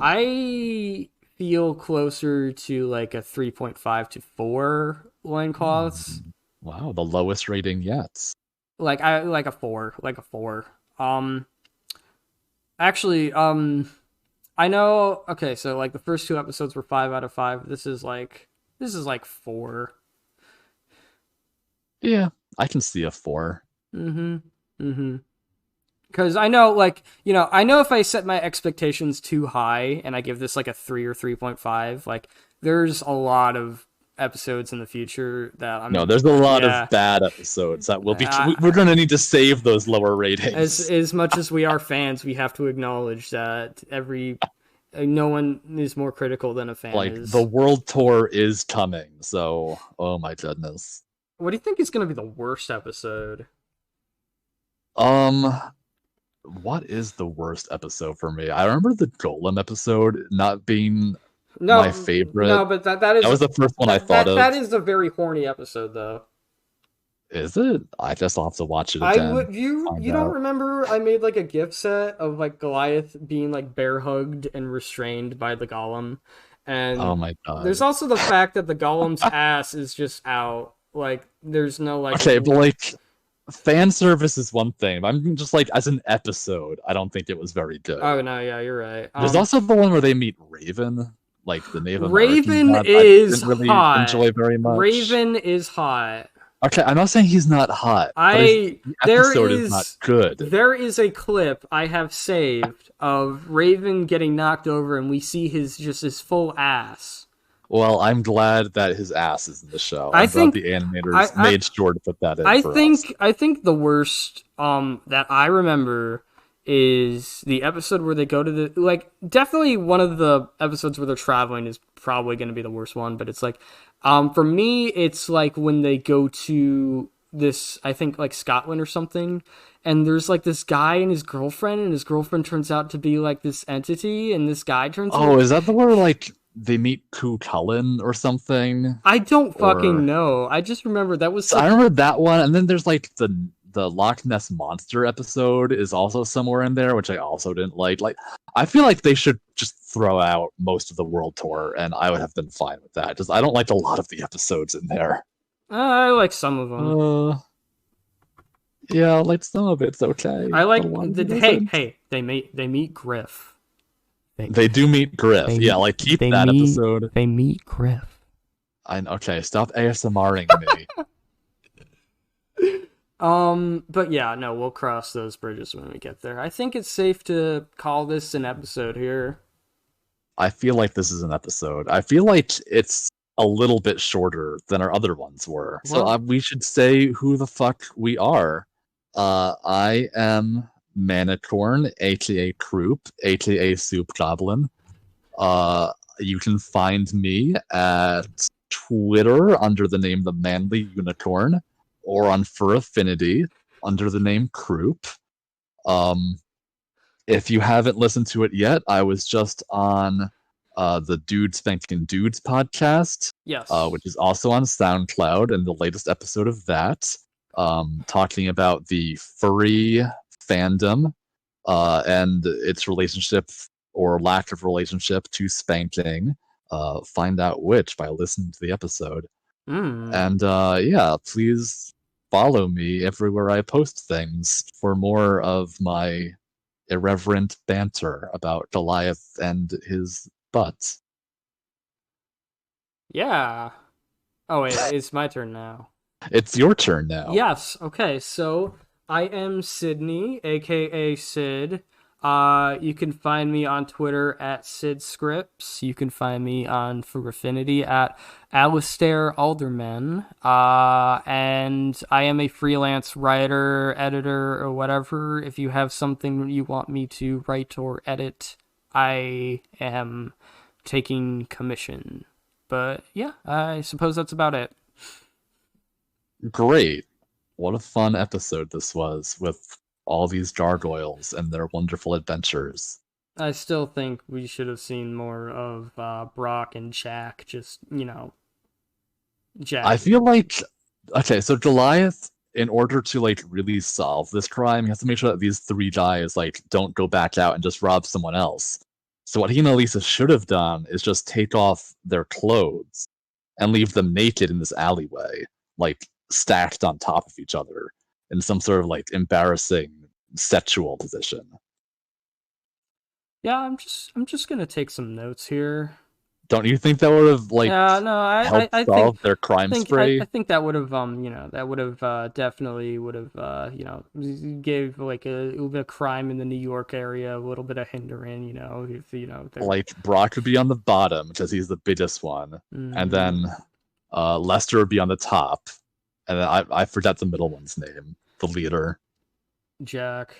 I feel closer to like a 3.5 to 4 loincloths. Wow, the lowest rating yet. Like a 4. Actually, I know. Okay, so like the first 2 episodes were 5 out of 5. This is like 4. Yeah, I can see a 4. Because I know, like, I know if I set my expectations too high and I give this like a 3 or 3.5, like, there's a lot of episodes in the future that I'm. No, there's a lot of bad episodes that will be. We're going to need to save those lower ratings. As much as we are fans, we have to acknowledge that no one is more critical than a fan. Like the world tour is coming, so oh my goodness. What do you think is going to be the worst episode? What is the worst episode for me? I remember the Golem episode not being my favorite. No, but that was the first one I thought of. That is a very horny episode, though. Is it? I guess I'll have to watch it again. You don't remember I made like a gift set of like Goliath being like bear hugged and restrained by the Golem, and oh my god. There's also the fact that the Golem's ass is just out. Like there's no like. Okay, but like. Fan service is one thing. I'm just like as an episode, I don't think it was very good. Oh no, yeah, you're right. There's also the one where they meet Raven, like the Native Raven American is I didn't really hot. Enjoy very much. Raven is hot. Okay, I'm not saying he's not hot. The episode is not good. There is a clip I have saved of Raven getting knocked over, and we see his full ass. Well, I'm glad that his ass is in the show. I think the animators made sure to put that in. I think the worst that I remember is the episode where they go to the definitely one of the episodes where they're traveling is probably going to be the worst one. But it's like for me, it's like when they go to this, I think, like Scotland or something, and there's like this guy and his girlfriend turns out to be like this entity, and this guy turns Oh, out. is that the where like they meet Ku Cullen or something? I don't fucking Or know. I just remember that was so I such. remember that one, and then there's like the Loch Ness Monster episode is also somewhere in there, which I also didn't like. Like, I feel like they should just throw out most of the world tour, and I would have been fine with that. Just I don't like a lot of the episodes in there. I like some of them. Uh, yeah, like some of it's okay, I but a like lot of it hey isn't. hey they meet Griff. They do meet Griff. They Yeah, like keep they that meet episode. they meet Griff. Okay, stop ASMRing me. But yeah, no, we'll cross those bridges when we get there. I think it's safe to call this an episode here. I feel like this is an episode. I feel like it's a little bit shorter than our other ones were. So Well, we should say who the fuck we are. I am Manicorn, aka Croup, aka Soup Goblin. You can find me at Twitter under the name The Manly Unicorn, or on Fur Affinity under the name Croup. Um, if you haven't listened to it yet, I was just on the Dude Spanking Dudes podcast, yes. which is also on SoundCloud, and the latest episode of that, talking about the furry fandom and its relationship or lack of relationship to spanking. Find out which by listening to the episode. Hmm. And yeah, please follow me everywhere I post things for more of my irreverent banter about Goliath and his butt. Yeah. Oh wait, it's my turn now. It's your turn now. Yes. Okay. So I am Sydney, aka Sid. You can find me on Twitter at Sid Scripts. You can find me on For Affinity at Alistair Alderman. And I am a freelance writer, editor, or whatever. If you have something you want me to write or edit, I am taking commission. But yeah, I suppose that's about it. Great. What a fun episode this was with all these gargoyles and their wonderful adventures. I still think we should have seen more of Brock and Jack. Just I Jack. feel like okay, so Goliath, in order to like really solve this crime, he has to make sure that these three guys like don't go back out and just rob someone else. So what he and Elisa should have done is just take off their clothes and leave them naked in this alleyway, like stacked on top of each other in some sort of like embarrassing sexual position. Yeah, I'm just gonna take some notes here. Don't you think that would have like Yeah, no, helped I think solve their crime I spree? think that would have that would have definitely would have gave like a crime in the New York area a little bit of hindering. If they're. Like Brock would be on the bottom because he's the biggest one, and Mhm. then Lester would be on the top, and then I forget the middle one's name, the leader. Jack.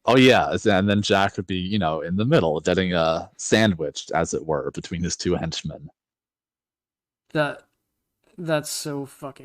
Oh yeah, and then Jack would be in the middle, getting sandwiched, as it were, between his two henchmen. That that's so fucking